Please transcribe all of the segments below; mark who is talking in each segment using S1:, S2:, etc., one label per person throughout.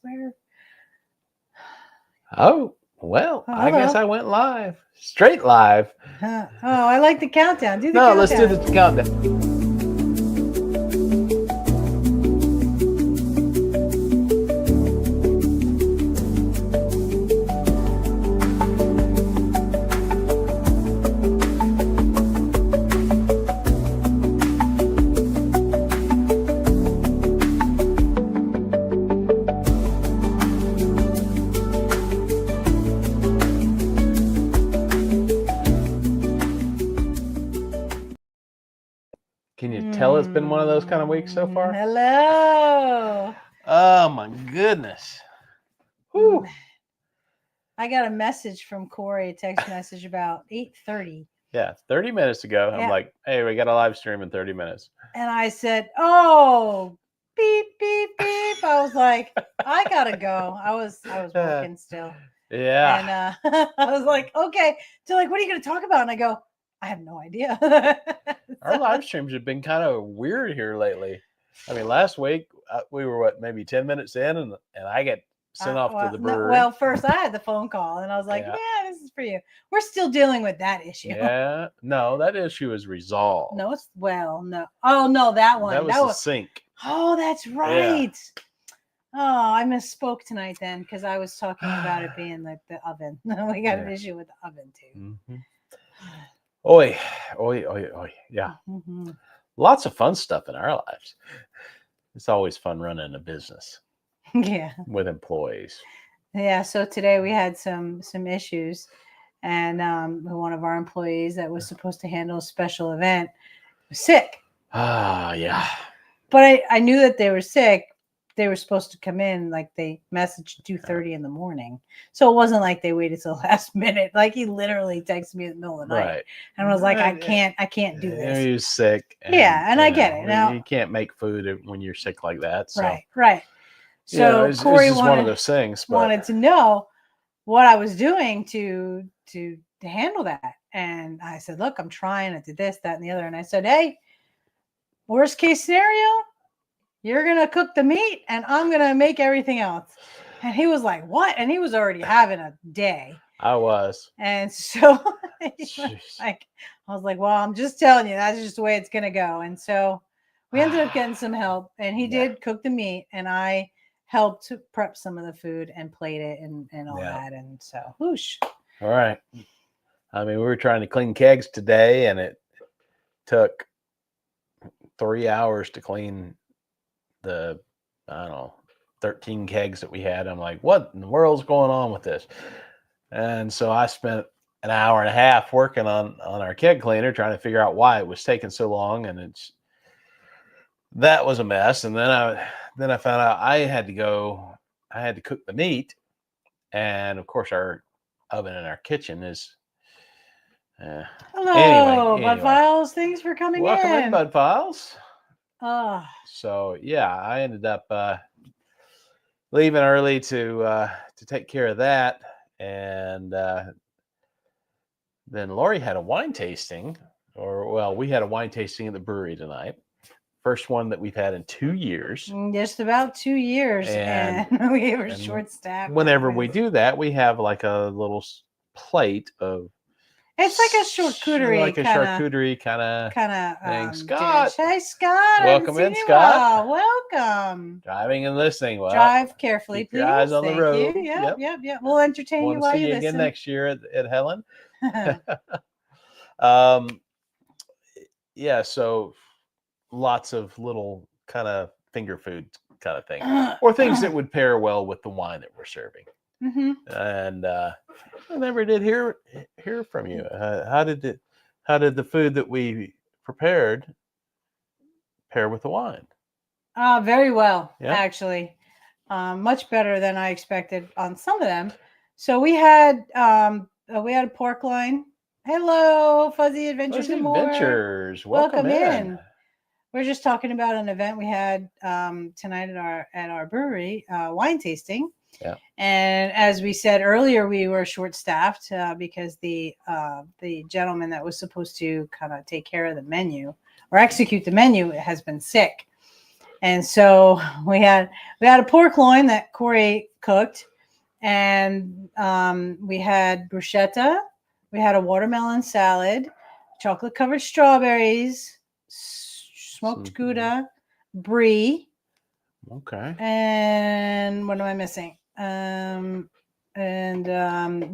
S1: swear.
S2: Oh, well,
S1: Oh,
S2: I guess
S1: hello.
S2: I went live. Straight live.
S1: Oh, I like the countdown. Do the
S2: No,
S1: countdown.
S2: let's do the countdown. Can you tell it's been one of those kind of weeks so far?
S1: Hello.
S2: Oh my goodness. Whew.
S1: I got a message from Corey, a text message about 8:30.
S2: Yeah, 30 minutes ago, I'm
S1: Yeah.
S2: like, hey, we got a live stream in 30 minutes.
S1: And I said, oh, beep, beep, beep. I was like, I gotta go. I was working still.
S2: Yeah.
S1: And I was like, okay. So like, what are you gonna talk about? And I go, I have no idea.
S2: Our live streams have been kind of weird here lately. I mean, last week we were maybe 10 minutes in, and I get sent off to the brewery.
S1: Well, first I had the phone call, and I was like, yeah, this is for you. We're still dealing with that issue.
S2: Yeah, no, that issue is resolved.
S1: No, it's no. Oh no, that one.
S2: That was the sink.
S1: Oh, that's right. Yeah. Oh, I misspoke tonight then because I was talking about it being like the oven. We got an issue with the oven too.
S2: Mm-hmm. Oi. Yeah. Mm-hmm. Lots of fun stuff in our lives. It's always fun running a business.
S1: Yeah.
S2: With employees.
S1: Yeah. So today we had some issues, and one of our employees that was supposed to handle a special event was sick.
S2: Ah, yeah.
S1: But I knew that they were sick. They were supposed to come in, like they messaged 2:30 in the morning. So it wasn't like they waited till the last minute. Like he literally texted me in the middle of the night. Right. And I was like, I can't do this.
S2: He was sick.
S1: And I get it. Now,
S2: you can't make food when you're sick like that. So.
S1: Right. So Corey
S2: was one of those things.
S1: Wanted to know what I was doing to handle that. And I said, look, I'm trying. I did this, that, and the other. And I said, hey, worst case scenario, you're going to cook the meat and I'm going to make everything else. And he was like, what? And he was already having a day.
S2: I was.
S1: And so I was like, well, I'm just telling you, that's just the way it's going to go. And so we ended up getting some help, and he did cook the meat, and I helped to prep some of the food and plate it and all that. And so, whoosh.
S2: All right. I mean, we were trying to clean kegs today, and it took 3 hours to clean the, 13 kegs that we had. I'm like, what in the world's going on with this? And so I spent an hour and a half working on our keg cleaner, trying to figure out why it was taking so long. And that was a mess. And then I found out I had to cook the meat. And of course our oven in our kitchen is,
S1: hello,
S2: anyway.
S1: Bud Files. Thanks for coming in.
S2: Welcome in, Bud Files.
S1: Oh.
S2: So yeah, I ended up leaving early to take care of that, and then Lori had a wine tasting, we had a wine tasting at the brewery tonight. First one that we've had in 2 years.
S1: Just about 2 years, and we were short staffed.
S2: Whenever we do that, we have like a little plate of.
S1: It's like a charcuterie,
S2: kind of thing.
S1: Scott. Hey, Scott.
S2: Welcome in, Scott.
S1: Welcome.
S2: Driving and listening. Well,
S1: drive carefully, please.
S2: Your eyes on the road.
S1: Yep. We'll entertain you while you listen.
S2: Again next year at Helen. So lots of little kind of finger food kind of thing, or things that would pair well with the wine that we're serving.
S1: Mm-hmm.
S2: And I never did hear from you. How did the food that we prepared pair with the wine?
S1: Very well, actually. Much better than I expected on some of them. So we had a pork loin. Hello, Fuzzy Adventures and More. Welcome in. We're just talking about an event we had tonight at our brewery, wine tasting.
S2: Yeah.
S1: And as we said earlier, we were short-staffed because the gentleman that was supposed to kind of take care of the menu or execute the menu has been sick. And so we had a pork loin that Corey cooked, and we had bruschetta. We had a watermelon salad, chocolate covered strawberries, smoked Gouda, brie.
S2: Okay.
S1: And what am I missing?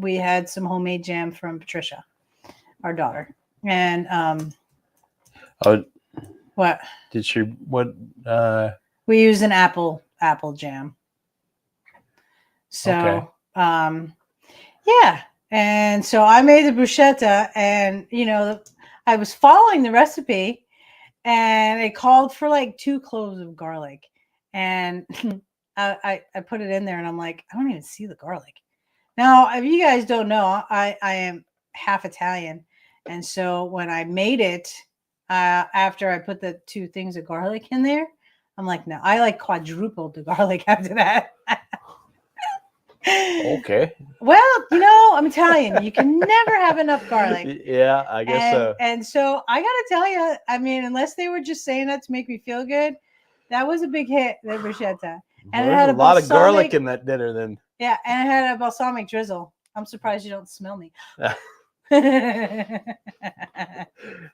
S1: We had some homemade jam from Patricia, our daughter. And what
S2: did she? What?
S1: We used an apple jam. So
S2: okay.
S1: Yeah. And so I made the bruschetta, and I was following the recipe, and it called for like 2 cloves of garlic, and I put it in there, and I'm like, I don't even see the garlic. Now, if you guys don't know, I am half Italian, and so when I made it, after I put the 2 things of garlic in there, I'm like, no, I like quadrupled the garlic after that.
S2: Okay.
S1: Well, I'm Italian. You can never have enough garlic.
S2: Yeah, I guess so.
S1: And so I got to tell you, I mean, unless they were just saying that to make me feel good, that was a big hit, the bruschetta. And
S2: Well,
S1: it had
S2: a lot of garlic in that dinner then.
S1: Yeah, and it had a balsamic drizzle. I'm surprised you don't smell me.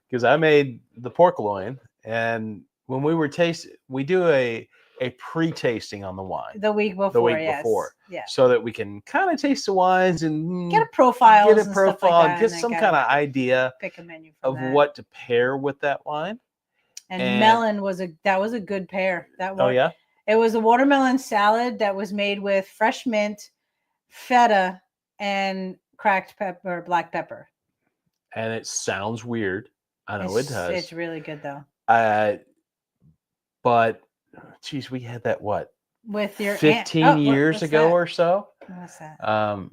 S2: Because I made the pork loin, and when we were we do a pre-tasting on the wine
S1: the week before. Yeah.
S2: So that we can kind of taste the wines and
S1: get a profile,
S2: and get some kind of idea
S1: pick a menu
S2: of what to pair with that wine.
S1: And melon was a good pair. That one.
S2: Oh yeah.
S1: It was a watermelon salad that was made with fresh mint, feta, and cracked pepper, black pepper.
S2: And it sounds weird. I know it does.
S1: It's really good though.
S2: But geez, we had that
S1: with your
S2: 15 years ago or so.
S1: What's that?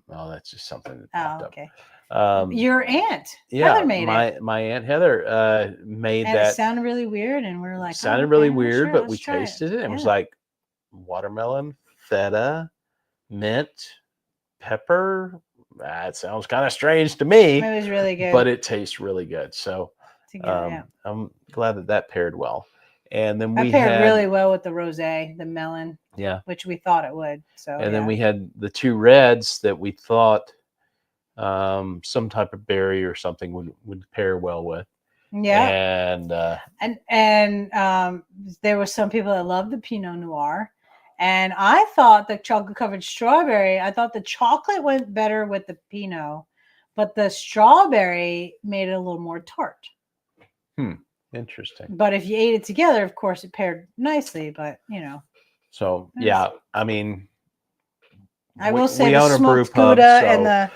S2: That's just something that popped
S1: okay.
S2: up.
S1: Your aunt
S2: Heather
S1: made it.
S2: My aunt Heather made
S1: and
S2: that.
S1: It sounded really weird, and we're like,
S2: sounded really weird, but we tasted it and it was like watermelon, feta, mint, pepper. That sounds kind of strange to me.
S1: It was really good,
S2: but it tastes really good. So I'm glad that paired well. And then we
S1: paired really well with the rosé, the melon.
S2: Yeah,
S1: which we thought it would. So
S2: and then we had the 2 reds that we thought some type of berry or something would pair well with.
S1: Yeah,
S2: and
S1: there were some people that loved the Pinot Noir, and I thought the chocolate covered strawberry. I thought the chocolate went better with the Pinot, but the strawberry made it a little more tart.
S2: Interesting.
S1: But if you ate it together, of course, it paired nicely. But
S2: So yeah, I mean,
S1: I will say the smoked Gouda and the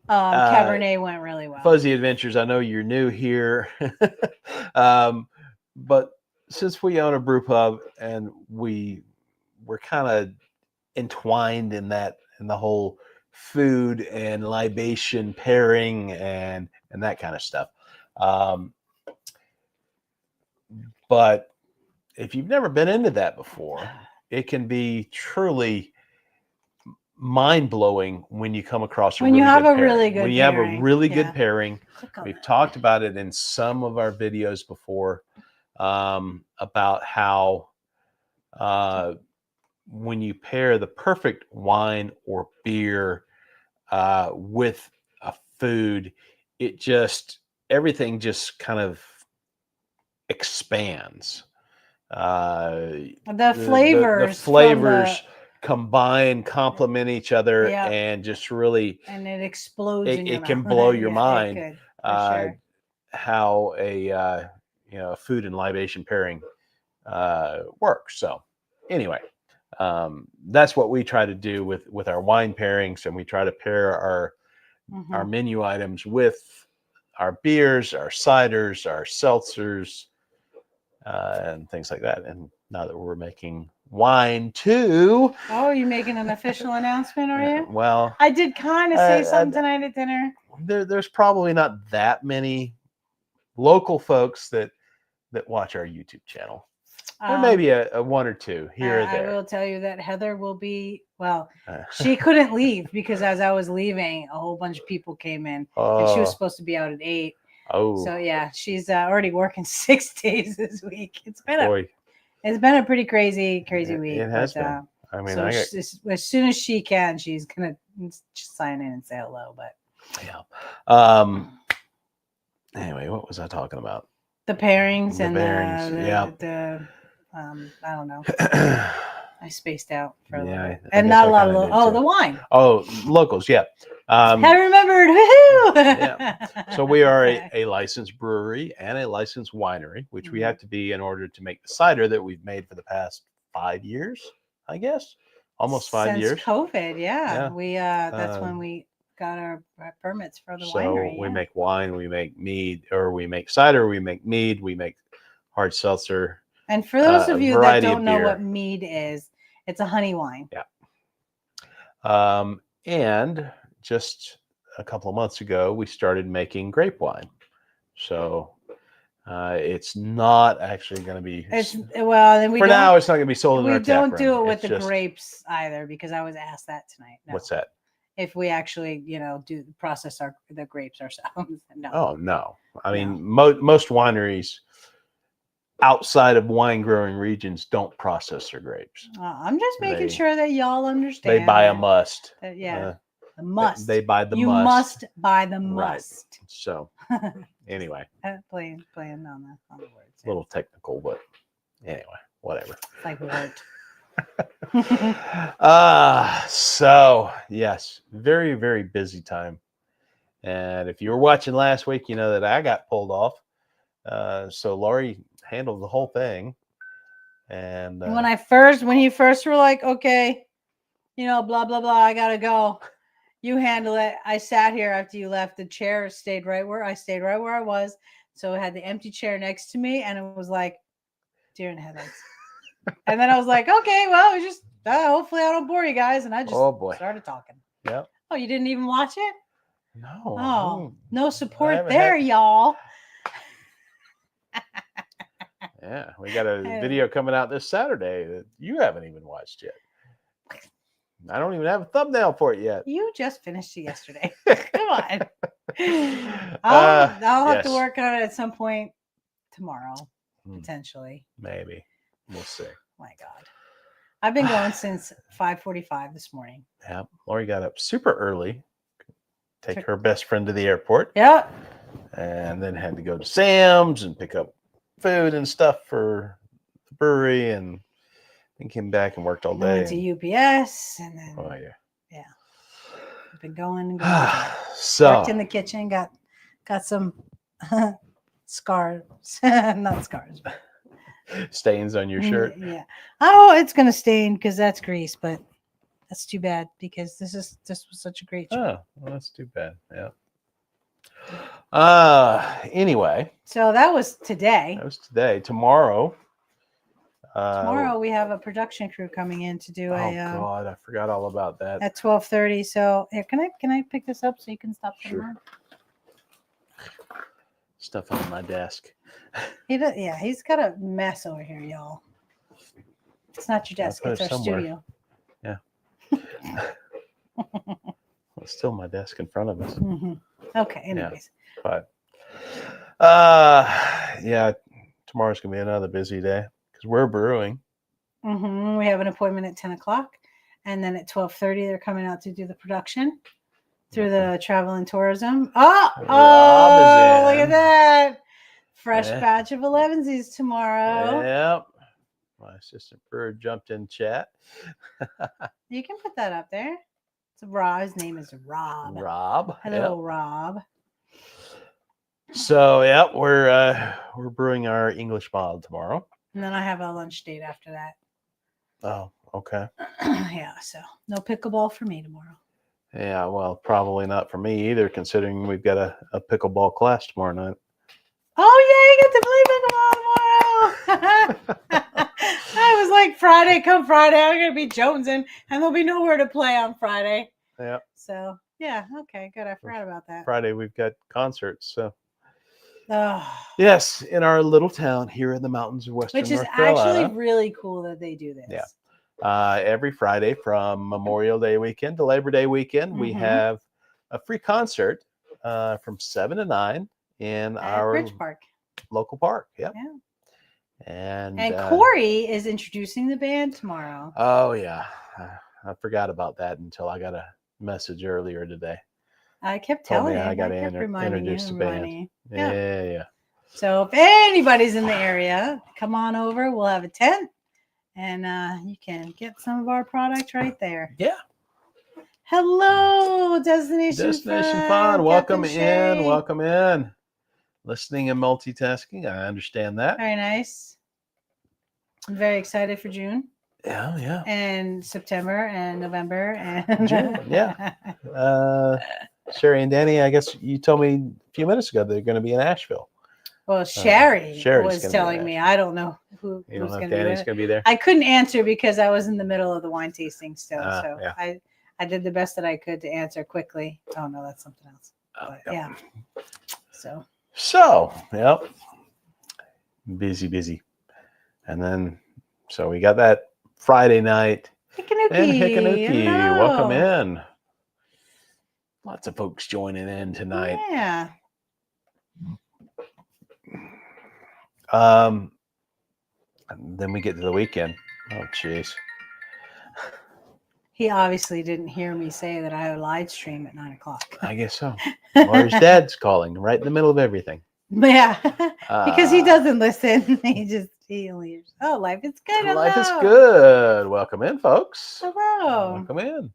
S1: Cabernet went really well.
S2: Fuzzy Adventures, I know you're new here, but since we own a brew pub and we're kind of entwined in the whole food and libation pairing and that kind of stuff. But if you've never been into that before, it can be truly mind-blowing when you come across when you have a really good pairing. We've talked about it in some of our videos before, about how when you pair the perfect wine or beer with a food, everything just kind of expands.
S1: The flavors
S2: combine, complement each other, and just really,
S1: and it explodes.
S2: It can blow your mind how a food and libation pairing works. So anyway, that's what we try to do with our wine pairings, and we try to pair our menu items with our beers, our ciders, our seltzers, and things like that. And now that we're making wine too.
S1: Oh, you're making an official announcement, are you?
S2: Well,
S1: I did kind of say something tonight at dinner.
S2: There's probably not that many local folks that watch our YouTube channel. There may be a 1 or 2 here or there.
S1: I will tell you that Heather will be, she couldn't leave because as I was leaving, a whole bunch of people came in, and she was supposed to be out at 8.
S2: Oh.
S1: So yeah, she's already working 6 days this week. It's been It's been a pretty crazy week.
S2: It has been. I mean,
S1: so as soon as she can, she's gonna just sign in and say hello. But
S2: yeah. Anyway, what was I talking about?
S1: The pairings
S2: The
S1: and
S2: bearings.
S1: the I don't know. I spaced out for a little bit.
S2: I
S1: And
S2: guess
S1: not
S2: I
S1: a lot of
S2: kinda did
S1: the
S2: too.
S1: wine.
S2: Oh, locals, yeah.
S1: I remembered. Woohoo!
S2: Yeah. So we are a licensed brewery and a licensed winery, which we have to be in order to make the cider that we've made for the past 5 years, I guess. Almost 5 years.
S1: Since COVID, yeah. We that's when
S2: Um,
S1: we got our permits for the
S2: So
S1: winery.
S2: we make wine, we make mead, or we make cider, we make mead, we make hard seltzer.
S1: And for those of
S2: a
S1: you that
S2: variety
S1: don't
S2: of
S1: know
S2: beer.
S1: what mead is, it's a honey wine.
S2: Yeah. And just a couple of months ago, we started making grape wine. So it's not actually going to be.
S1: Then
S2: for now, it's not going to be sold in our tap room.
S1: We don't do it with the grapes either, because I was asked that tonight. No.
S2: What's that?
S1: If we actually, do process the grapes ourselves. No.
S2: Oh no! I mean, most wineries outside of wine growing regions don't process their grapes.
S1: I'm just making sure that y'all understand.
S2: They buy a must.
S1: The must.
S2: They buy the
S1: you
S2: must.
S1: You must buy the must.
S2: Right. So anyway,
S1: playing on the words.
S2: A little technical, but anyway, whatever.
S1: It's like word.
S2: So yes, very, very busy time. And if you were watching last week, you know that I got pulled off. So Lori handled the whole thing. And
S1: when you first were like, okay, blah, blah, blah, I gotta go. You handle it. I sat here after you left. The chair stayed right where I was. So I had the empty chair next to me, and it was like deer in the headlights. And then I was like, okay, well, just hopefully I don't bore you guys. And I just started talking.
S2: Yep.
S1: Oh, you didn't even watch it?
S2: No.
S1: Oh, no support there, y'all.
S2: Yeah, we got a video coming out this Saturday that you haven't even watched yet. I don't even have a thumbnail for it yet.
S1: You just finished it yesterday. Come on. I'll have to work on it at some point tomorrow, potentially.
S2: Maybe. We'll see.
S1: My God. I've been going since 5:45 this morning.
S2: Yeah. Lori got up super early. Take her best friend to the airport.
S1: Yeah.
S2: And then had to go to Sam's and pick up food and stuff for the brewery, and came back and worked all day.
S1: Went to UPS, and then I've been going.
S2: So
S1: worked in the kitchen, got some scars, not scars, but
S2: stains on your shirt.
S1: Yeah. Oh, it's gonna stain because that's grease, but that's too bad because this was such a great show.
S2: Oh, well, that's too bad. Yeah. Anyway.
S1: So that was today.
S2: Tomorrow.
S1: Tomorrow we have a production crew coming in to do
S2: God, I forgot all about that.
S1: At 12:30. So here, can I pick this up so you can stop?
S2: Sure. Stuff on my desk.
S1: He's got a mess over here, y'all. It's not your desk, it's our studio.
S2: Yeah. It's still my desk in front of us.
S1: Mm-hmm. Okay, anyways.
S2: Yeah. But tomorrow's gonna be another busy day because we're brewing.
S1: Mm-hmm. We have an appointment at 10 o'clock, and then at 12:30 they're coming out to do the production through the travel and tourism. Oh, look at that. Fresh batch of 11sies tomorrow.
S2: Yep. My assistant brewer jumped in chat.
S1: You can put that up there. It's Rob. His name is Rob. Hello, Rob.
S2: So we're brewing our English mild tomorrow.
S1: And then I have a lunch date after that.
S2: Oh, okay.
S1: So no pickleball for me tomorrow.
S2: Yeah, well, probably not for me either, considering we've got a pickleball class tomorrow night.
S1: Oh, yeah, you get to play pickleball tomorrow. I was like, come Friday, I'm going to be jonesing, and there'll be nowhere to play on Friday.
S2: Yeah.
S1: So, yeah, okay, good. I forgot about that.
S2: Friday, we've got concerts, so. Yes, in our little town here in the mountains of Western North Carolina.
S1: Which is actually really cool that they do this.
S2: Yeah. Every Friday from Memorial Day weekend to Labor Day weekend, we have a free concert from 7 to 9 in our
S1: Bridge Park.
S2: Local park. Yep.
S1: Yeah.
S2: And
S1: Corey is introducing the band tomorrow.
S2: Oh yeah, I forgot about that until I got a message earlier today.
S1: I kept telling him.
S2: I got to
S1: introduce
S2: the band. Yeah.
S1: So if anybody's in the area, come on over. We'll have a tent, and you can get some of our product right there.
S2: Yeah.
S1: Hello, Destination
S2: Fun. Welcome in. Welcome in. Listening and multitasking. I understand that.
S1: Very nice. I'm very excited for June.
S2: Yeah.
S1: And September and November and
S2: June. Yeah. Sherry and Danny, I guess you told me a few minutes ago they're going to be in Asheville.
S1: Well, Sherry was telling me. I don't know who's going to
S2: be there.
S1: I couldn't answer because I was in the middle of the wine tasting still. I did the best that I could to answer quickly. Oh no, that's something else. But, yeah.
S2: So, yep. Busy. And then, so we got that Friday night.
S1: Hickanookie.
S2: Welcome in. Lots of folks joining in tonight.
S1: Yeah.
S2: And then we get to the weekend. Oh, jeez.
S1: He obviously didn't hear me say that I would live stream at 9:00.
S2: I guess so. Or his dad's calling right in the middle of everything.
S1: Yeah, because he doesn't listen. He only hears, oh, life is good. Hello.
S2: Life is good. Welcome in, folks.
S1: Hello.
S2: Welcome in.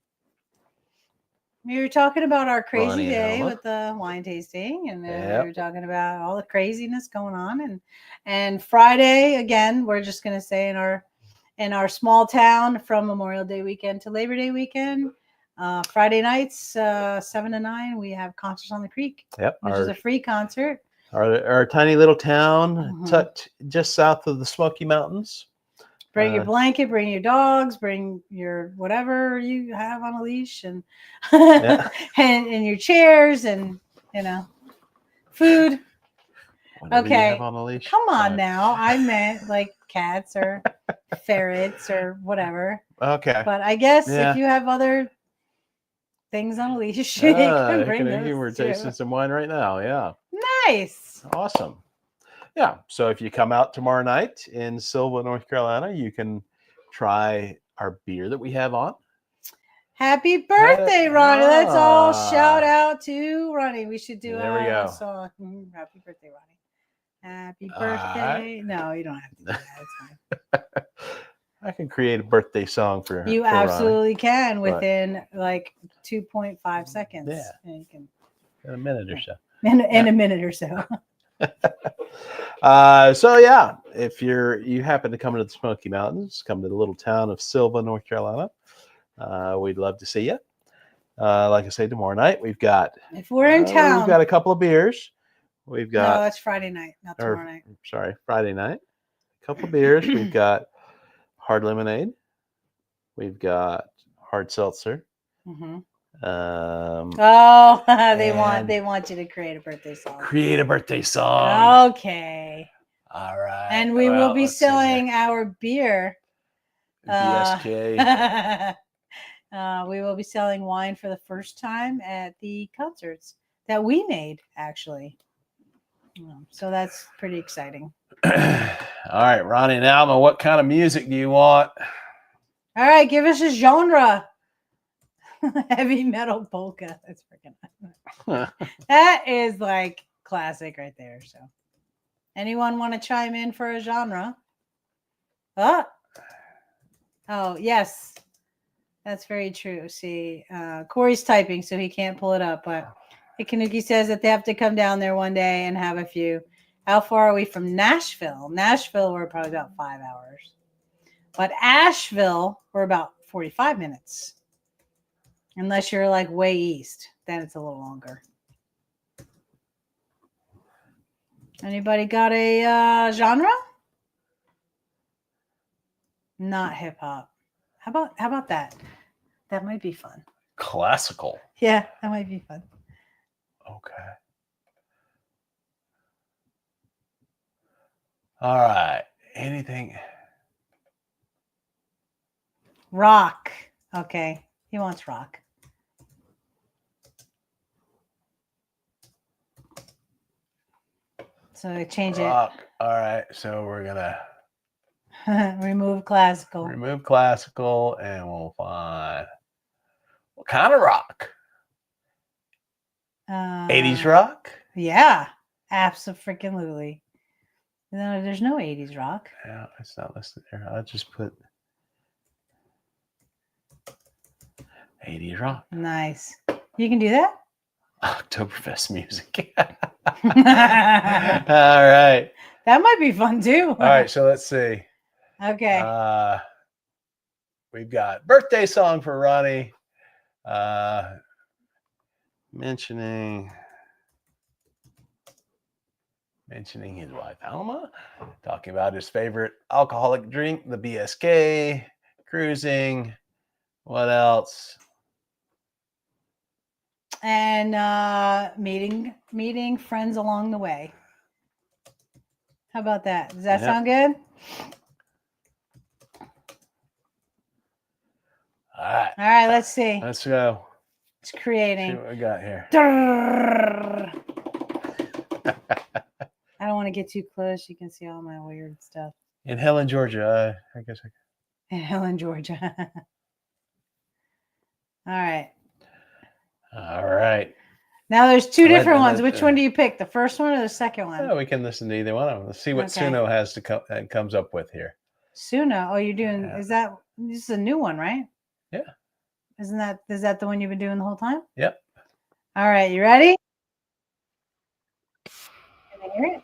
S1: We were talking about our crazy day with the wine tasting, and then we were talking about all the craziness going on. And Friday, again, we're just going to say in our small town from Memorial Day weekend to Labor Day weekend, Friday nights, 7 to 9, we have Concerts on the Creek, which is a free concert.
S2: Our tiny little town tucked just south of the Smoky Mountains.
S1: Bring your blanket, bring your dogs, bring your whatever you have on a leash, and and your chairs, and food.
S2: Whatever you have on a leash.
S1: Come on now. I meant like cats or ferrets or whatever.
S2: Okay.
S1: But I guess if you have other things on a leash, you can bring those.
S2: We're tasting some wine right now. Yeah.
S1: Nice.
S2: Awesome. Yeah. So if you come out tomorrow night in Sylva, North Carolina, you can try our beer that we have on.
S1: Happy birthday, Ronnie. Let's all shout out to Ronnie. We should do a song. Happy birthday, Ronnie. Happy birthday. No, you don't have to do that. It's fine.
S2: I can create a birthday song for
S1: you. Absolutely can within like 2.5 seconds.
S2: Yeah.
S1: And you can,
S2: in a minute or so.
S1: In a minute or so.
S2: So yeah, if you happen to come to the Smoky Mountains, come to the little town of Sylva, North Carolina, we'd love to see you. Like I say, tomorrow night we've got.
S1: If we're in town,
S2: we've got a couple of beers. We've got.
S1: No, that's Friday night, not tomorrow night.
S2: Sorry, Friday night. A couple of beers. We've got hard lemonade. We've got hard seltzer.
S1: Mm-hmm. They want you to create a birthday song.
S2: Create a birthday song.
S1: Okay.
S2: All right.
S1: And we will be selling our beer.
S2: BSK.
S1: We will be selling wine for the first time at the concerts that we made, actually. So that's pretty exciting.
S2: All right, Ronnie and Alma, what kind of music do you want?
S1: All right, give us a genre. Heavy metal polka. That's freaking awesome. That is like classic right there. So anyone want to chime in for a genre? Oh yes, that's very true. See, Corey's typing, so he can't pull it up, but Ikanuki says that they have to come down there one day and have a few. How far are we from Nashville? Nashville, we're probably about 5 hours, but Asheville, we're about 45 minutes. Unless you're like way east, then it's a little longer. Anybody got a genre? Not hip hop. How about that? That might be fun.
S2: Classical.
S1: Yeah, that might be fun.
S2: Okay. All right. Anything?
S1: Rock. Okay. He wants rock. So I change
S2: rock. It. All right. So we're going to
S1: Remove classical.
S2: Remove classical, and we'll find what kind of rock? 80s rock?
S1: Yeah, absolutely. No, there's no 80s rock.
S2: Yeah, it's not listed there. I'll just put 80s rock.
S1: Nice. You can do that?
S2: Oktoberfest music. All right.
S1: That might be fun too.
S2: All right, so let's see.
S1: Okay.
S2: We've got birthday song for Ronnie. Mentioning his wife Alma, talking about his favorite alcoholic drink, the BSK, cruising. What else?
S1: And meeting friends along the way. How about that? Does that sound good? All right, let's see.
S2: Let's go.
S1: It's creating.
S2: See what we got here.
S1: I don't want to get too close. You can see all my weird stuff.
S2: In Helen, Georgia. I guess I can.
S1: In Helen, Georgia. All right.
S2: All right.
S1: Now there's two different ones. Which one do you pick? The first one or the second one?
S2: Yeah, we can listen to either one of them. Let's see what Suno has to comes up with here.
S1: Suno. Oh, you're doing. Yeah. Is that this is a new one, right?
S2: Yeah.
S1: Is that the one you've been doing the whole time?
S2: Yep.
S1: All right. You ready? Can I hear it?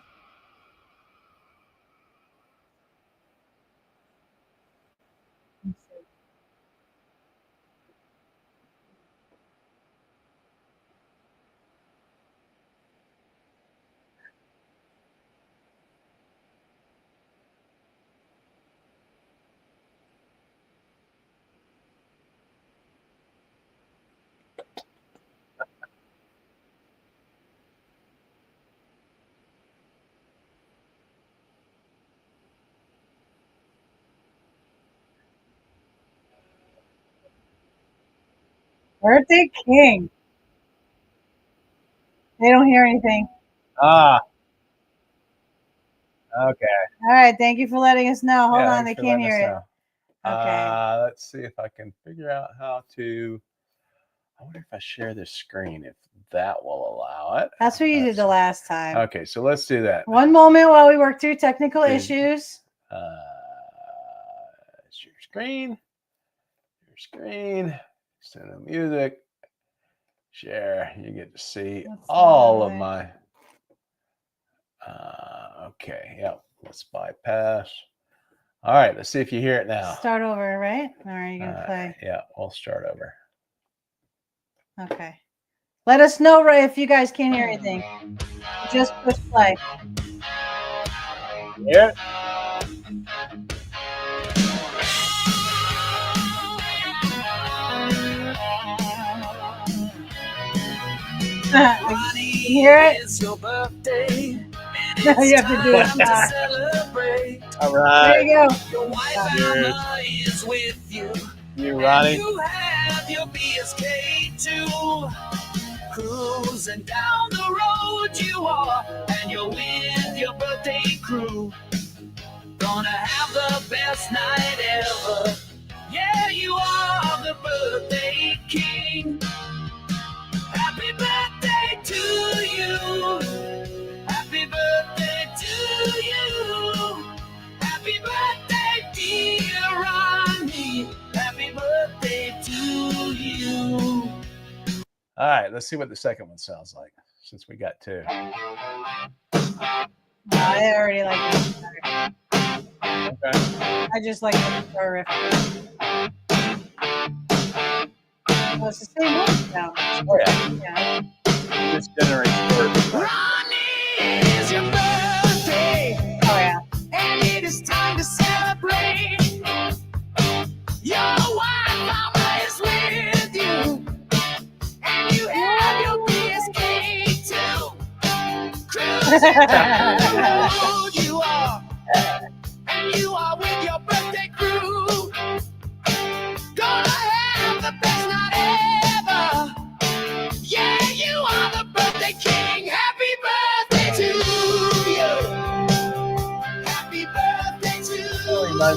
S1: Birthday King. They don't hear anything.
S2: Ah. Okay.
S1: All right. Thank you for letting us know. Hold on. They can't hear it.
S2: Okay. Let's see if I can figure out how to. I wonder if I share this screen, if that will allow it.
S1: That's what you did the last time.
S2: Okay. So let's do that.
S1: One moment while we work through technical issues.
S2: Share screen. Send the music. Share. You get to see all of my. Okay. Yep. Let's bypass. All right. Let's see if you hear it now.
S1: Start over, right? All right. You're going to play.
S2: Yeah. We'll start over.
S1: Okay. Let us know, Ray, if you guys can't hear anything. Just push play.
S2: Yeah.
S1: You hear it?
S3: It's your birthday.
S1: You have to do it.
S2: All right.
S1: There you go.
S3: Your wife Alma is with you.
S2: You, Ronnie.
S3: You have your BSK too. Cruising down the road you are, and you're with your birthday crew. Gonna have the best night ever. Yeah, you are the birthday king. Happy birthday to you. Happy birthday to you. Happy birthday, dear Ronnie. Happy birthday to you.
S2: All right, let's see what the second one sounds like, since we got two.
S1: I already like it.
S2: Okay.
S1: I just like the guitar riff. Well, it's the same one now.
S2: Oh, yeah.
S1: Yeah.
S2: This generates words.
S3: Ronnie, it's your birthday.
S1: Oh, yeah.
S3: And it is time to celebrate. Your wife Alma is with you. And you have your BSK too. Cruising down the road you are. And you are with your birthday crew. Gonna have the best night ever. Yeah, you are the birthday king. Happy birthday to you. Happy birthday to you.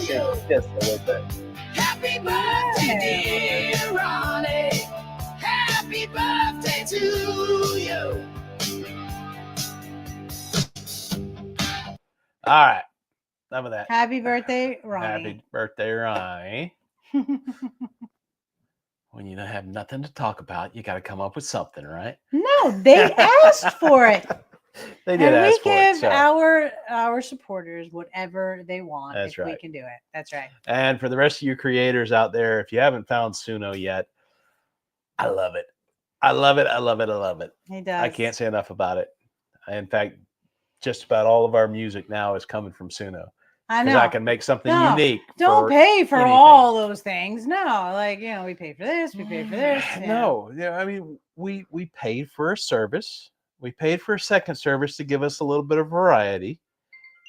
S2: Yes, a little bit.
S3: Happy birthday, dear Ronnie. Happy birthday to you.
S2: All right. Enough of that.
S1: Happy birthday, Ronnie.
S2: Happy birthday, Ronnie. When you don't have nothing to talk about, you got to come up with something, right?
S1: No, they asked for it.
S2: They did
S1: And
S2: ask
S1: we
S2: for it.
S1: give
S2: So.
S1: our supporters whatever they want
S2: That's
S1: if
S2: right.
S1: we can do it. That's right.
S2: And for the rest of you creators out there, if you haven't found Suno yet, I love it. I love it. I love it. I love it.
S1: He does.
S2: I can't say enough about it. In fact, just about all of our music now is coming from Suno.
S1: I
S2: Because
S1: know.
S2: I can make something
S1: No,
S2: unique.
S1: Don't pay for
S2: anything.
S1: all those things. No, like, you know, we pay for this, we pay for this. Yeah.
S2: No, I mean, we paid for a service. We paid for a second service to give us a little bit of variety,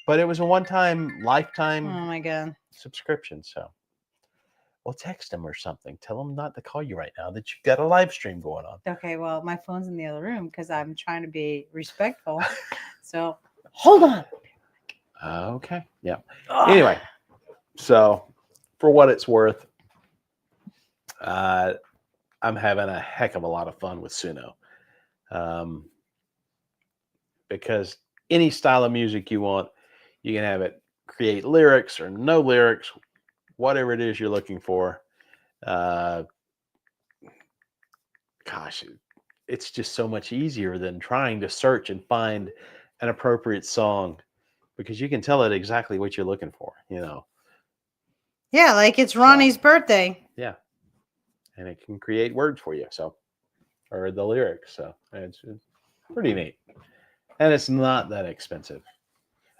S2: but it was a one-time, lifetime
S1: Oh my God.
S2: subscription. So, well, text them or something. Tell them not to call you right now, that you've got a live stream going on.
S1: Okay, well, my phone's in the other room because I'm trying to be respectful. So hold on.
S2: Okay. Yeah. Anyway, so for what it's worth, I'm having a heck of a lot of fun with Suno. Because any style of music you want, you can have it create lyrics or no lyrics, whatever it is you're looking for. Gosh, it's just so much easier than trying to search and find an appropriate song, because you can tell it exactly what you're looking for, you know.
S1: Yeah, like it's Ronnie's birthday.
S2: Yeah. And it can create words for you, so, or the lyrics. So it's pretty neat. And it's not that expensive.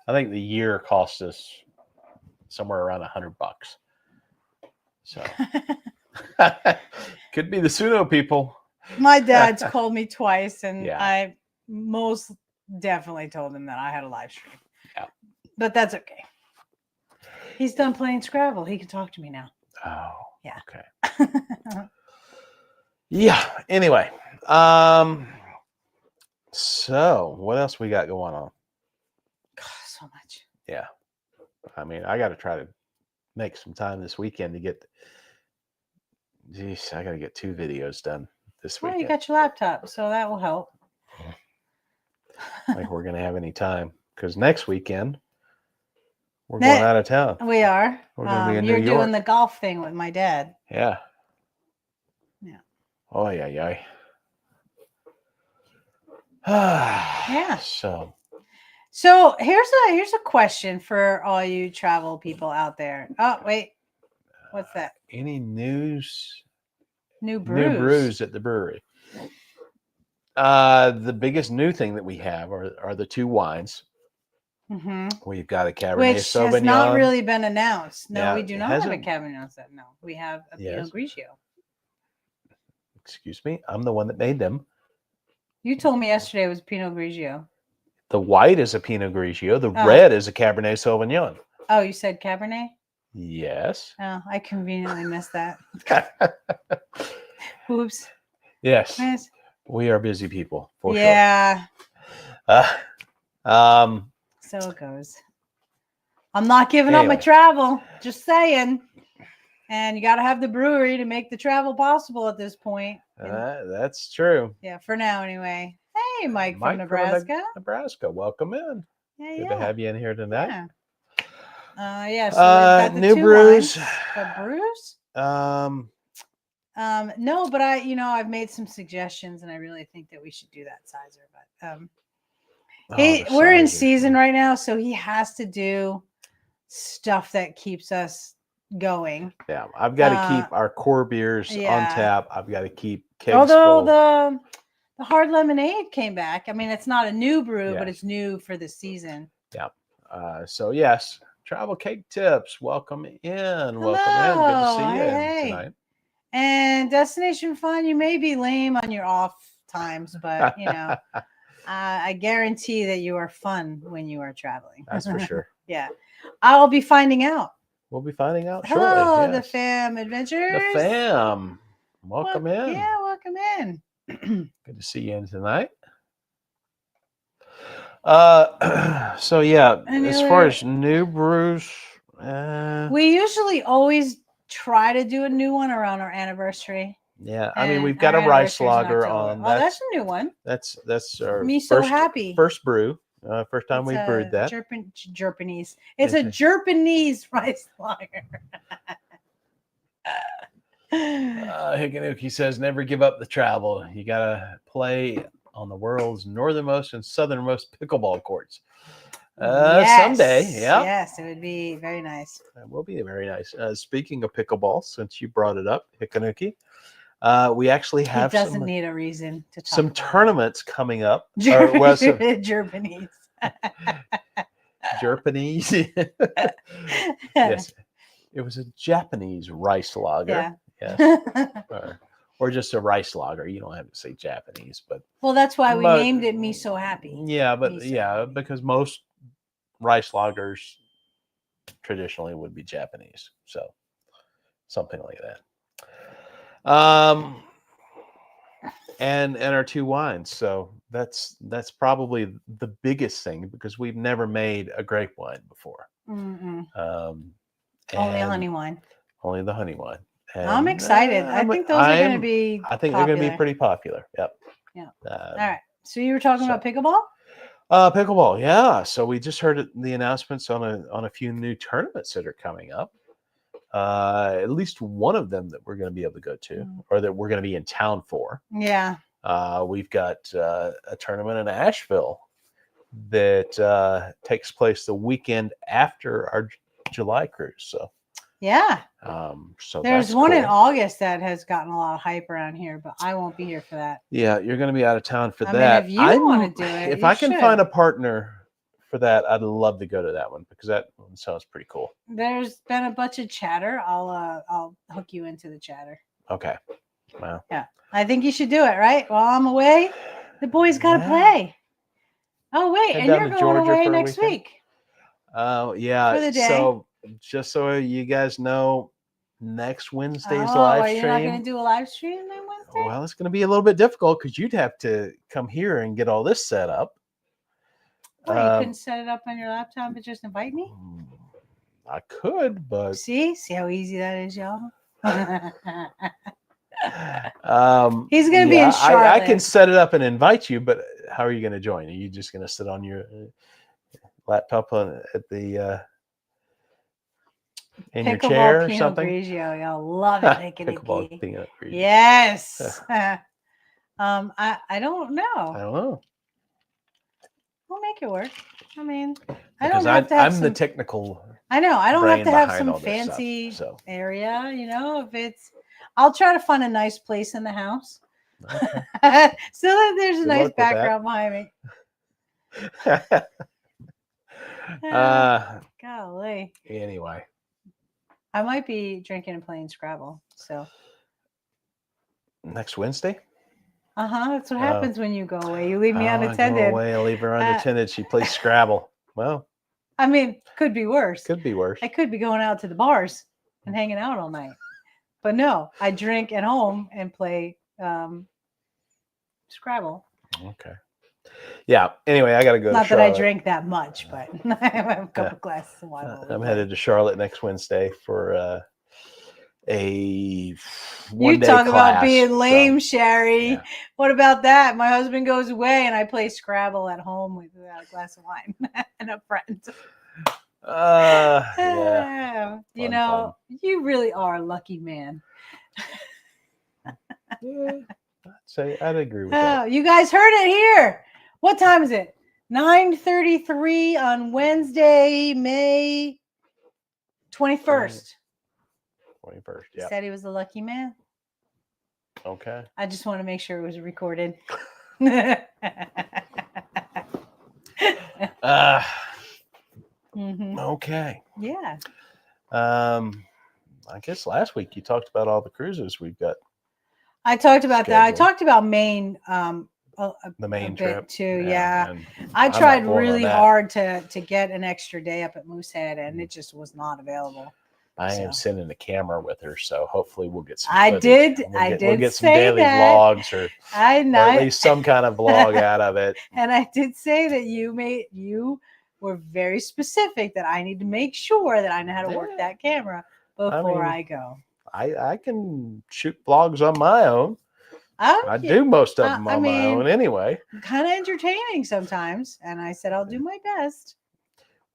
S2: I think the year cost us somewhere around $100. So could be the Suno people.
S1: My dad's called me twice, and
S2: Yeah.
S1: I most definitely told him that I had a live stream.
S2: Yeah.
S1: But that's okay. He's done playing Scrabble. He can talk to me now.
S2: Oh,
S1: yeah.
S2: Okay. Yeah. Anyway, so what else we got going on?
S1: God, so much.
S2: Yeah. I mean, I got to try to make some time this weekend to get. Geez, I got to get 2 videos done this
S1: Well,
S2: weekend.
S1: you got your laptop, so that will help.
S2: Like we're gonna have any time, because next weekend we're going out of town.
S1: We are.
S2: We're gonna be in New
S1: You're
S2: York.
S1: doing the golf thing with my dad.
S2: Yeah.
S1: Yeah.
S2: Oh yeah, yeah.
S1: Yeah.
S2: So
S1: here's a question for all you travel people out there. Oh wait, what's that?
S2: Any news?
S1: New brews.
S2: New brews at the brewery. The biggest new thing that we have are the 2 wines.
S1: Mm-hmm.
S2: We've got a Cabernet
S1: Which
S2: Sauvignon.
S1: has not really been announced. No,
S2: Yeah,
S1: we do
S2: it
S1: not have a
S2: hasn't.
S1: Cabernet Sauvignon. No, we have a Pinot Grigio.
S2: Excuse me, I'm the one that made them.
S1: You told me yesterday it was Pinot Grigio.
S2: The white is a Pinot Grigio. The red is a Cabernet Sauvignon.
S1: Oh, you said Cabernet?
S2: Yes.
S1: Oh, I conveniently missed that. Oops.
S2: Yes. We are busy people, for sure.
S1: Yeah. So it goes. I'm not giving up my travel. Just saying. And you got to have the brewery to make the travel possible at this point.
S2: That's true.
S1: Yeah, for now anyway. Hey, Mike from Nebraska.
S2: Nebraska, welcome in.
S1: Yeah,
S2: Good to have you in here tonight.
S1: Yeah. Yeah. So we've got the
S2: new
S1: 2
S2: brews.
S1: wines. The brews?
S2: No,
S1: but I've made some suggestions, and I really think that we should do that sizer. But we're in season right now, so he has to do stuff that keeps us going.
S2: Yeah, I've got to keep our core beers on tap. I've got to keep kegs
S1: Although
S2: full.
S1: the hard lemonade came back. I mean, it's not a new brew, but it's new for the season.
S2: Yeah. So yes, Travel Cake Tips. Welcome in.
S1: Hello.
S2: Welcome in. Good to see you tonight.
S1: And Destination Fun, you may be lame on your off times, but you know, I guarantee that you are fun when you are traveling.
S2: That's for sure.
S1: Yeah. I'll be finding out.
S2: We'll be finding out shortly.
S1: Hello,
S2: yes.
S1: the fam adventures.
S2: The fam. Welcome in.
S1: Yeah, welcome in.
S2: Good to see you in tonight. So yeah, as far as new brews,
S1: We usually always try to do a new one around our anniversary.
S2: Yeah, I mean,
S1: And
S2: we've got
S1: our
S2: a rice
S1: anniversary's in
S2: lager
S1: October.
S2: on.
S1: Oh, that's a new one.
S2: That's our
S1: Me so happy.
S2: first brew. First time
S1: It's
S2: we
S1: a
S2: brewed that.
S1: Japanese. It's a Japanese rice lager.
S2: Hikanuki says, never give up the travel. You got to play on the world's northernmost and southernmost pickleball courts. Someday, yeah.
S1: Yes, it would be very nice.
S2: It will be very nice. Speaking of pickleball, since you brought it up, Hikanuki, we actually have
S1: He doesn't need a reason to talk
S2: some
S1: about
S2: tournaments coming up.
S1: Japanese.
S2: Japanese. Yes. It was a Japanese rice lager.
S1: Yeah.
S2: Yes. Or just a rice lager. You don't have to say Japanese, but
S1: well, that's why we named it Me So Happy.
S2: Yeah, but
S1: Me So
S2: yeah,
S1: Happy.
S2: because most rice lagers traditionally would be Japanese. So something like that. And our two wines. So that's probably the biggest thing because we've never made a grape wine before.
S1: Only honey wine.
S2: Only the honey wine. And,
S1: I'm excited. I think those are going to be
S2: I think they're going to be pretty popular. Yep.
S1: Yeah. All right. So you were talking about pickleball?
S2: Pickleball, yeah. So we just heard the announcements on a few new tournaments that are coming up. At least one of them that we're going to be able to go to, or that we're going to be in town for.
S1: Yeah.
S2: We've got a tournament in Asheville that takes place the weekend after our July cruise. So
S1: yeah.
S2: So
S1: there's one in August that has gotten a lot of hype around here, but I won't be here for that.
S2: Yeah, you're going to be out of town for that.
S1: Mean, if you want to do it,
S2: if I can find a partner for that, I'd love to go to that one because that one sounds pretty cool.
S1: There's been a bunch of chatter. I'll hook you into the chatter.
S2: Okay. Wow.
S1: Yeah, I think you should do it. Right while I'm away, the boys got to play. Oh wait, and you're going away next week.
S2: Oh yeah.
S1: For the day.
S2: So just so you guys know, next Wednesday's live stream.
S1: You're not going to do a live stream on Wednesday?
S2: Well, it's going to be a little bit difficult because you'd have to come here and get all this set up.
S1: You couldn't set it up on your laptop and just invite me?
S2: I could, but
S1: see how easy that is, y'all. He's going to be in Charlotte.
S2: I can set it up and invite you, but how are you going to join? Are you just going to sit on your laptop at the in your chair or something?
S1: Grigio, y'all love it.
S2: Pickleball Pinot Grigio.
S1: Yes. I don't know.
S2: I don't know.
S1: We'll make it work. I mean,
S2: I'm the technical.
S1: I know. I don't have to have some fancy area. You know, I'll try to find a nice place in the house, okay. So that there's a nice background behind me. Golly.
S2: Anyway,
S1: I might be drinking and playing Scrabble. So
S2: next Wednesday.
S1: That's what happens when you go away. You leave me unattended.
S2: I go away. I leave her unattended. She plays Scrabble. Well,
S1: I mean, could be worse.
S2: Could be worse.
S1: I could be going out to the bars and hanging out all night. But no, I drink at home and play Scrabble.
S2: Okay. Yeah. Anyway, I got to go.
S1: Not
S2: to Charlotte.
S1: that I drink that much, but I have a couple glasses of wine.
S2: I'm headed to Charlotte next Wednesday for a
S1: one-day
S2: class. You
S1: talk about being lame, Sherry. Yeah. What about that? My husband goes away and I play Scrabble at home with a glass of wine and a friend.
S2: Yeah.
S1: Fun. You really are a lucky man.
S2: Yeah, I'd agree with that.
S1: You guys heard it here. What time is it? 9:33 on Wednesday, May 21st.
S2: 21st, yeah.
S1: Said he was a lucky man.
S2: Okay.
S1: I just want to make sure it was recorded.
S2: Okay.
S1: Yeah.
S2: I guess last week you talked about all the cruises we've got.
S1: I talked about that. I talked about Maine.
S2: The Maine trip
S1: too. Yeah. I tried really hard to get an extra day up at Moosehead, and it just was not available.
S2: I am sending a camera with her, so hopefully we'll get some.
S1: I did
S2: We'll get some daily vlogs, or at least some kind of vlog out of it.
S1: And I did say that you were very specific that I need to make sure that I know how to work
S2: Yeah.
S1: that camera before
S2: mean,
S1: I go.
S2: I can shoot vlogs on my own. I
S1: Yeah,
S2: do most of them
S1: I
S2: on my
S1: mean,
S2: own anyway.
S1: kind of entertaining sometimes. And I said, I'll do my best.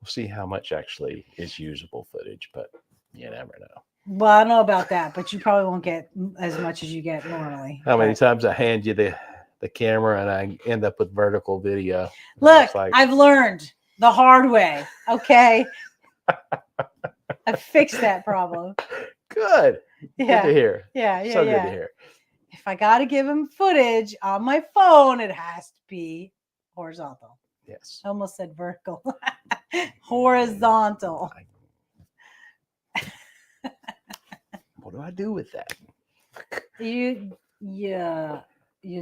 S2: We'll see how much actually is usable footage, but you never know.
S1: Well, I don't know about that, but you probably won't get as much as you get normally.
S2: How many
S1: But
S2: times I hand you the camera and I end up with vertical video?
S1: look,
S2: It's like,
S1: I've learned the hard way. Okay. I fixed that problem.
S2: good. Good
S1: Yeah.
S2: to hear.
S1: Yeah. Yeah.
S2: So
S1: yeah.
S2: good to hear.
S1: If I got to give him footage on my phone, it has to be horizontal.
S2: Yes.
S1: I almost said vertical. Horizontal.
S2: What do I do with that?
S1: You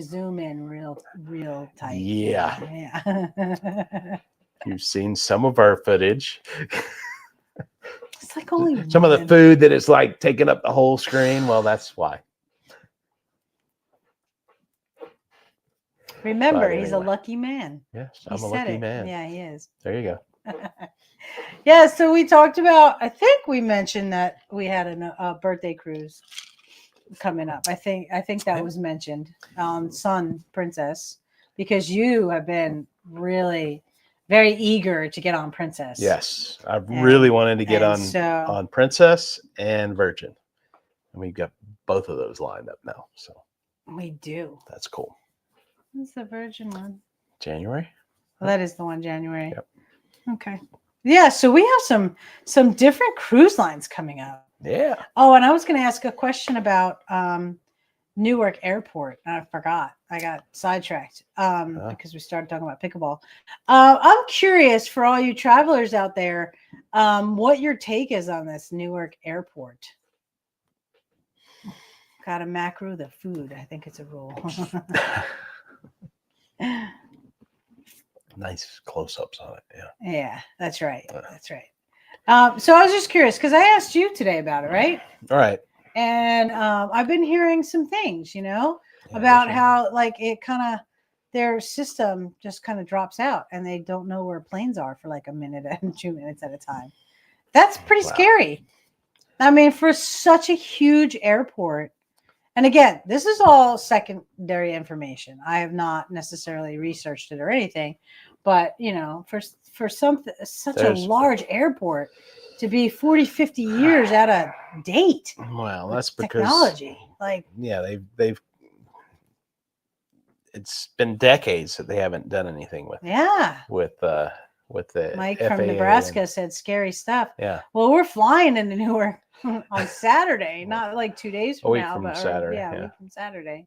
S1: zoom in real tight.
S2: Yeah.
S1: Yeah.
S2: You've seen some of our footage.
S1: It's like only
S2: Some of the
S1: one.
S2: food that is like taking up the whole screen. Well, that's why.
S1: Remember,
S2: But
S1: he's a
S2: anyway.
S1: lucky man.
S2: Yes,
S1: He
S2: I'm a
S1: said
S2: lucky
S1: it.
S2: man.
S1: Yeah, he is.
S2: There you go.
S1: Yeah, so we talked about, I think we mentioned that we had a birthday cruise coming up. I think that was mentioned on Sun Princess, because you have been really very eager to get on Princess.
S2: Yes, I really wanted to get
S1: and
S2: on Princess and Virgin, and we've got both of those lined up now. So
S1: we do.
S2: that's cool.
S1: What's the Virgin one?
S2: January.
S1: Well, that is the one, January.
S2: Yep.
S1: Okay. Yeah, so we have some different cruise lines coming up.
S2: Yeah.
S1: Oh, and I was going to ask a question about Newark Airport, and I forgot. I got sidetracked because we started talking about pickleball. I'm curious, for all you travelers out there, what your take is on this Newark Airport. Got to macro the food. I think it's a rule.
S2: Nice close-ups on it. Yeah.
S1: Yeah, that's right. That's right. So I was just curious because I asked you today about it, right?
S2: All right.
S1: And I've been hearing some things, about how like it kind of their system just kind of drops out and they don't know where planes are for like a minute and 2 minutes at a time. That's pretty scary. I mean, for such a huge airport. And again, this is all secondary information. I have not necessarily researched it or anything, but for such a large airport to be 40, 50 years out of date.
S2: Well, that's because
S1: technology. Like,
S2: yeah, they've it's been decades that they haven't done anything with the
S1: Mike
S2: FAA
S1: from Nebraska said scary stuff.
S2: Yeah.
S1: Well, we're flying into Newark on Saturday, not like 2 days from now, but
S2: Saturday.
S1: A week from Saturday.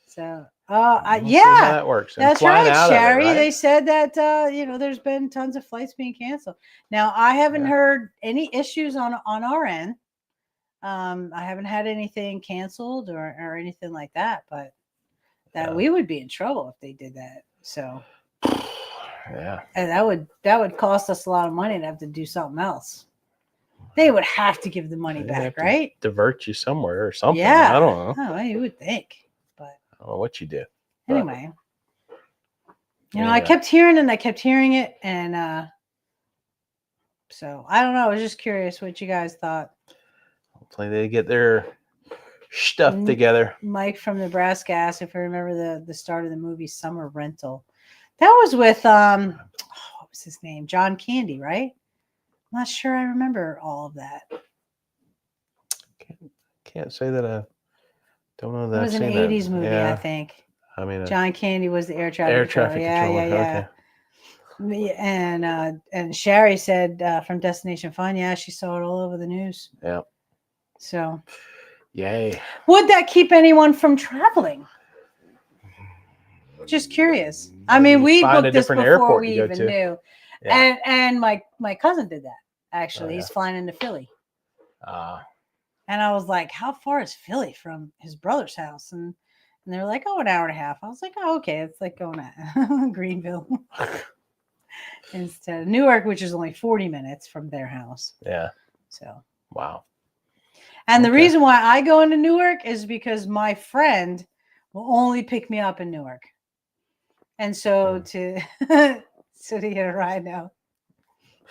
S1: So,
S2: we'll see
S1: yeah,
S2: how that works. And
S1: that's
S2: flying
S1: right,
S2: out of it,
S1: Sherry.
S2: right?
S1: They said that there's been tons of flights being canceled. Now, I haven't heard any issues on our end. I haven't had anything canceled or anything like that, but that we would be in trouble if they did that. So,
S2: yeah,
S1: and that would cost us a lot of money to have to do something else. They would have to give the money back, right?
S2: Divert you somewhere or something.
S1: Yeah,
S2: I don't know.
S1: Oh, you would think, but
S2: I don't know what you do.
S1: Anyway, I kept hearing it, and so I don't know. I was just curious what you guys thought.
S2: Hopefully, they get their stuff together.
S1: Mike from Nebraska asked if I remember the start of the movie Summer Rental. That was with what was his name? John Candy, right? I'm not sure I remember all of that.
S2: Can't say that I don't know that.
S1: It was an 80s movie, I think.
S2: I mean,
S1: John Candy was the air traffic controller. Yeah. And Sherry said from Destination Fun, she saw it all over the news.
S2: Yeah.
S1: So,
S2: yay.
S1: Would that keep anyone from traveling? Just curious. I mean, we booked this before we even knew. Yeah. And my cousin did that, actually. He's flying into Philly. And I was like, how far is Philly from his brother's house? And they're like, an hour and a half. I was like, oh, okay. It's like going to Greenville. Instead of Newark, which is only 40 minutes from their house.
S2: Yeah.
S1: So.
S2: Wow.
S1: And the reason why I go into Newark is because my friend will only pick me up in Newark. And so to get a ride now.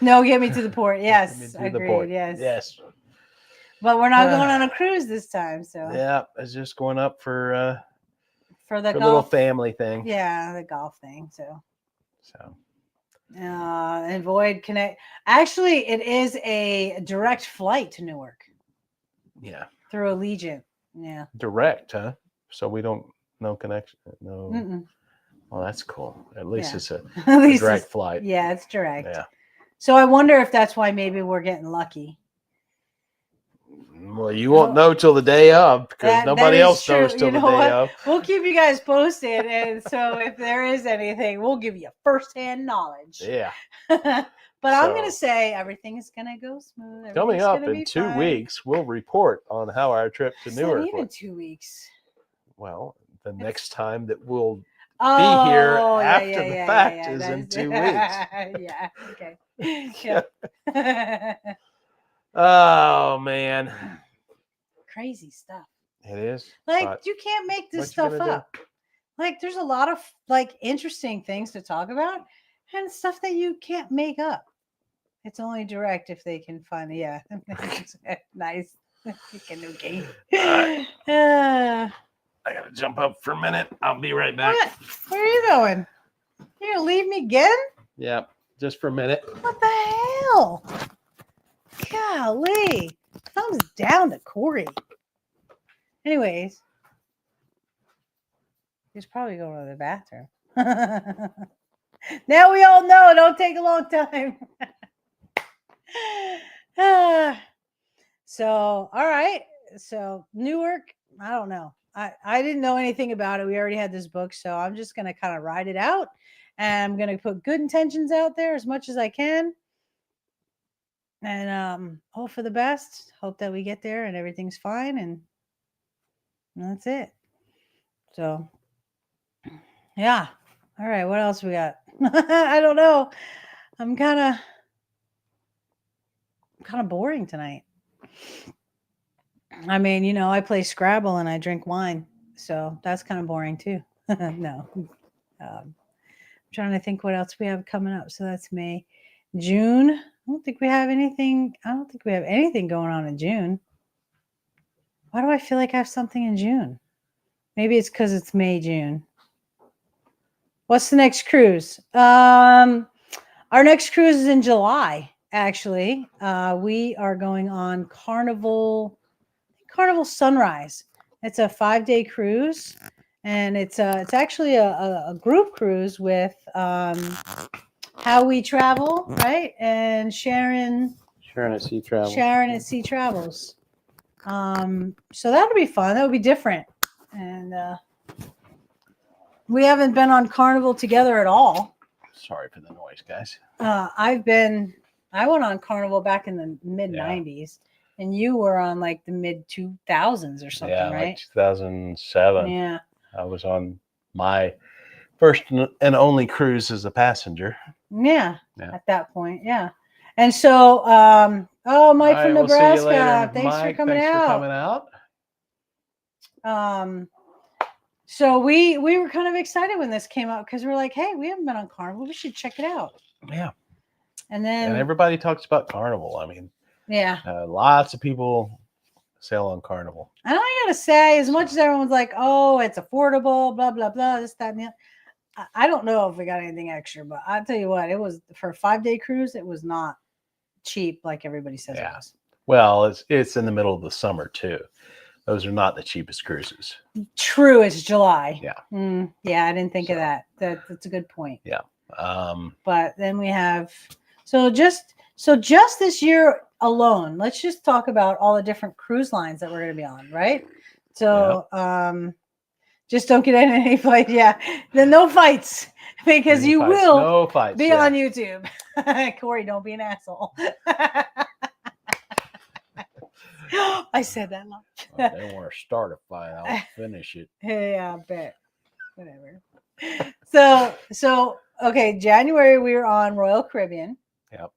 S1: No, get me to the port.
S2: Get me
S1: Yes,
S2: to the
S1: agreed.
S2: port.
S1: Yes.
S2: Yes.
S1: But we're not going on a cruise this time, so
S2: Yeah, it's just going up for
S1: for the
S2: a little
S1: golf.
S2: family thing.
S1: Yeah, the golf thing. So
S2: So
S1: avoid connect. Actually, it is a direct flight to Newark
S2: yeah,
S1: through Allegiant. Yeah.
S2: direct, huh? So we don't no connection. No.
S1: Mm-mm.
S2: Well, that's cool. At least
S1: Yeah.
S2: it's a
S1: At least
S2: direct
S1: it's,
S2: flight.
S1: yeah, it's direct.
S2: Yeah.
S1: So I wonder if that's why maybe we're getting lucky.
S2: Well, you won't know till the day of because
S1: That
S2: nobody
S1: is
S2: else knows
S1: true.
S2: till
S1: You
S2: the
S1: know
S2: day
S1: what?
S2: of.
S1: We'll keep you guys posted, and so if there is anything, we'll give you firsthand knowledge.
S2: Yeah.
S1: But I'm gonna
S2: So-
S1: say everything is gonna go smooth.
S2: Coming
S1: Everything's
S2: up
S1: gonna
S2: in
S1: be
S2: 2
S1: fine.
S2: weeks, we'll report on how our trip to
S1: It's not
S2: Newark
S1: even
S2: went.
S1: 2 weeks.
S2: Well, the next time that we'll
S1: Oh,
S2: here
S1: yeah,
S2: after
S1: yeah,
S2: the
S1: yeah,
S2: fact
S1: yeah,
S2: is
S1: yeah.
S2: in 2 weeks.
S1: Yeah. Okay. Yeah.
S2: Oh man,
S1: Crazy stuff.
S2: it is.
S1: Like
S2: but
S1: you can't make this
S2: what you
S1: stuff
S2: gonna do?
S1: up. Like there's a lot of like interesting things to talk about and stuff that you can't make up. It's only direct if they can find it. Yeah. Nice. Okay.
S2: Alright.
S1: Uh,
S2: I gotta jump up for a minute. I'll be right back.
S1: what? Where are you going? You gonna leave me again?
S2: Yeah, just for a minute.
S1: What the hell? Golly. Thumbs down to Corey. Anyways. He's probably going to the bathroom. Now we all know. Don't take a long time. So, all right. So Newark, I don't know. I didn't know anything about it. We already had this book, so I'm just gonna kind of ride it out, and I'm gonna put good intentions out there as much as I can, and hope for the best. Hope that we get there and everything's fine, and that's it. So, yeah. All right. What else we got? I don't know. I'm kind of boring tonight. I mean, you know, I play Scrabble and I drink wine, so that's kind of boring too. No, I'm trying to think what else we have coming up. So that's May, June. I don't think we have anything. I don't think we have anything going on in June. Why do I feel like I have something in June? Maybe it's because it's May, June. What's the next cruise? Our next cruise is in July. Actually, we are going on Carnival Sunrise. It's a 5-day cruise, and it's actually a group cruise with How We Travel, right? And Sharon
S2: Sharon at Sea Travel.
S1: Sharon at Sea Travels. So that'll be fun. That'll be different, and we haven't been on Carnival together at all.
S2: Sorry for the noise, guys.
S1: I went on Carnival back in the mid 90s, and you were on like the mid 2000s or something,
S2: Yeah,
S1: right?
S2: like 2007.
S1: Yeah.
S2: I was on my first and only cruise as a passenger.
S1: Yeah.
S2: Yeah.
S1: At that point, yeah. And so, Mike
S2: All
S1: from
S2: right, we'll see you
S1: Nebraska,
S2: later,
S1: thanks
S2: Mike.
S1: for coming
S2: Thanks
S1: out.
S2: for coming out.
S1: So we were kind of excited when this came out because we're like, hey, we haven't been on Carnival, we should check it out.
S2: Yeah.
S1: And then,
S2: And everybody talks about Carnival. I mean,
S1: yeah.
S2: lots of people sail on Carnival.
S1: And I gotta say, as much as everyone's like, oh, it's affordable, blah blah blah, this, that, and the other, I don't know if we got anything extra, but I'll tell you what, it was for a 5-day cruise, it was not cheap like everybody says it was.
S2: Well, it's in the middle of the summer too. Those are not the cheapest cruises.
S1: True, it's July.
S2: Yeah.
S1: Yeah, I didn't think of that. That's a good point.
S2: Yeah.
S1: But then we have so just this year alone, let's just talk about all the different cruise lines that we're going to be on, right? So just don't get in any fight. Yeah, then no fights because
S2: any
S1: you
S2: fights.
S1: will
S2: No fights,
S1: be
S2: yeah.
S1: on YouTube. Corey, don't be an asshole. I said that long.
S2: Well, they want to start a fight. I'll finish it.
S1: Yeah, I bet. Whatever. So okay, January we were on Royal Caribbean.
S2: Yep.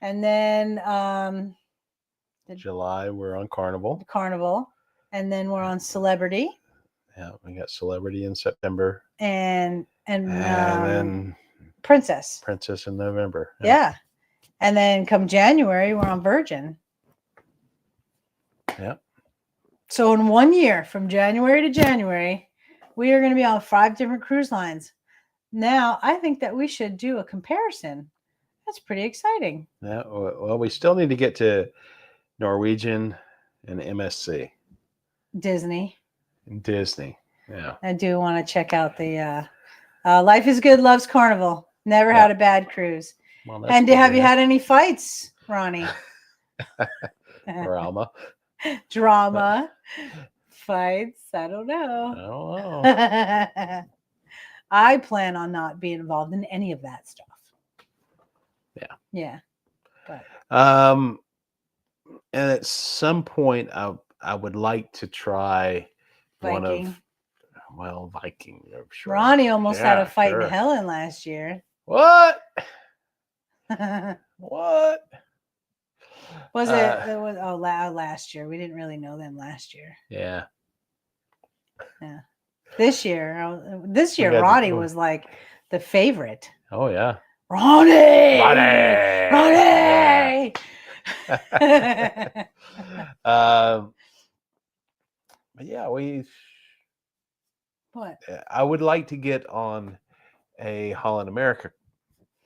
S1: And then
S2: July we're on Carnival.
S1: Carnival. And then we're on Celebrity.
S2: Yeah, we got Celebrity in September.
S1: And
S2: then
S1: Princess
S2: in November.
S1: Yeah. And then come January, we're on Virgin.
S2: Yeah.
S1: So in 1 year, from January to January, we are going to be on 5 different cruise lines. Now, I think that we should do a comparison. That's pretty exciting.
S2: Yeah. Well, we still need to get to Norwegian and MSC
S1: Disney.
S2: and Disney. Yeah.
S1: I do want to check out the Life is Good, Loves Carnival. Never had a bad cruise.
S2: Well,
S1: And have you had any fights, Ronnie?
S2: drama?
S1: Drama. Fights? I don't know.
S2: I don't know.
S1: I plan on not being involved in any of that stuff.
S2: Yeah.
S1: Yeah. But
S2: and at some point I would like to try
S1: Viking.
S2: Viking. Sure.
S1: Ronnie almost had a fight
S2: sure.
S1: in Helen last year.
S2: What?
S1: Was
S2: What?
S1: it? It was last year. We didn't really know them last year.
S2: Yeah.
S1: Yeah. This year,
S2: got
S1: Ronnie was like the favorite.
S2: Oh yeah.
S1: Ronnie.
S2: But yeah,
S1: What?
S2: I would like to get on a Holland America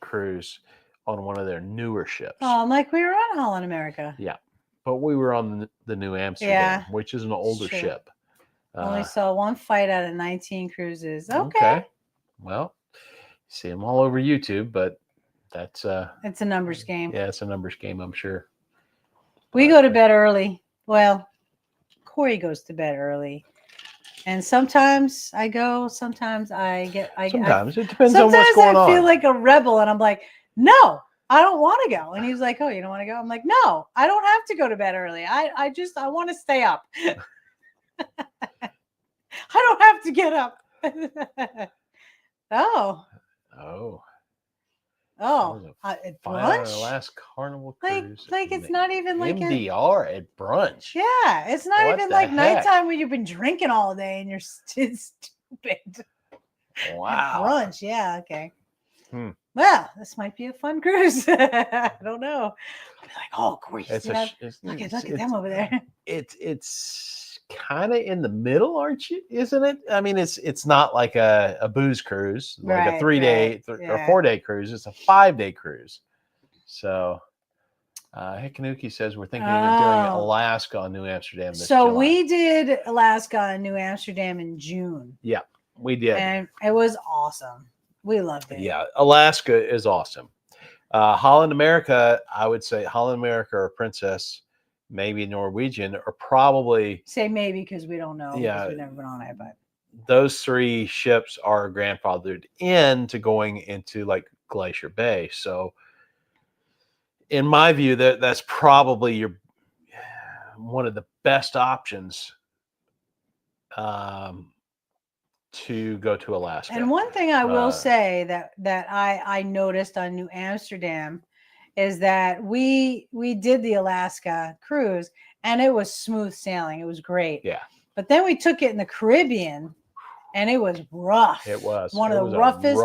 S2: cruise on one of their newer ships.
S1: Oh, like we were on Holland America.
S2: Yeah, but we were on the New Amsterdam, which is an older
S1: true.
S2: ship.
S1: Only saw one fight out of 19 cruises. Okay.
S2: Well, see them all over YouTube, but that's
S1: It's a numbers game.
S2: yeah, it's a numbers game, I'm sure.
S1: We go to bed early. Well, Corey goes to bed early. And sometimes I go, sometimes I get
S2: Sometimes it depends on what's going on.
S1: Sometimes I feel like a rebel and I'm like, no, I don't want to go. And he's like, oh, you don't want to go? I'm like, no, I don't have to go to bed early. I want to stay up. I don't have to get up.
S2: Oh.
S1: At
S2: Our
S1: brunch?
S2: last Carnival cruise.
S1: Like it's not even like
S2: MDR at brunch.
S1: Yeah, it's not
S2: What
S1: even
S2: the
S1: like
S2: heck?
S1: nighttime when you've been drinking all day and you're stupid.
S2: Wow.
S1: Brunch, yeah, okay.
S2: Hmm.
S1: Well, this might be a fun cruise. I don't know. I'll be like, oh, Corey, look at them over there.
S2: It's kind of in the middle, aren't you? Isn't it? I mean, it's not like a booze cruise, like a 3-day or 4-day cruise. It's a 5-day cruise. So, Hikanuki says we're thinking of doing Alaska on New Amsterdam this July.
S1: We did Alaska and New Amsterdam in June.
S2: Yeah, we did.
S1: And it was awesome. We loved it.
S2: Yeah, Alaska is awesome. Holland America, I would say Holland America or Princess, maybe Norwegian, or probably
S1: say maybe because we don't know.
S2: Yeah,
S1: because we've never been on it, but
S2: those 3 ships are grandfathered into going into like Glacier Bay. So, in my view, that's probably one of the best options to go to Alaska.
S1: And one thing I will say that I noticed on New Amsterdam is that we did the Alaska cruise and it was smooth sailing. It was great.
S2: Yeah.
S1: But then we took it in the Caribbean and it was rough.
S2: It was
S1: one of the
S2: roughest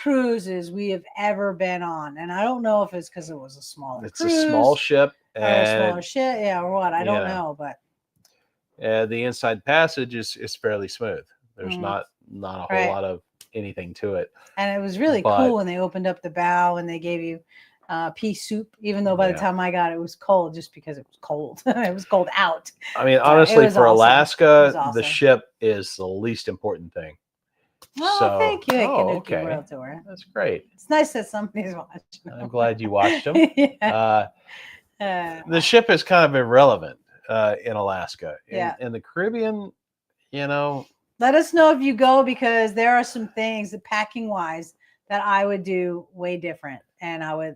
S1: cruises we have ever been on. And I don't know if it's because it was a smaller cruise.
S2: It's a small ship.
S1: Or a smaller ship. Yeah, or what. I don't know. But
S2: the inside passage is fairly smooth. There's not a whole lot of anything to it.
S1: And it was really cool when they opened up the bow and they gave you pea soup, even though by the time I got it, it was cold just because it was cold. It was cold out.
S2: I mean, honestly, for Alaska,
S1: awesome.
S2: The ship is the least important thing.
S1: Oh, thank you.
S2: Okay.
S1: World Tour.
S2: That's great.
S1: It's nice that somebody's watching.
S2: I'm glad you watched them.
S1: Yeah.
S2: The ship is kind of irrelevant in Alaska. In the Caribbean,
S1: let us know if you go, because there are some things that packing wise that I would do way different. And I would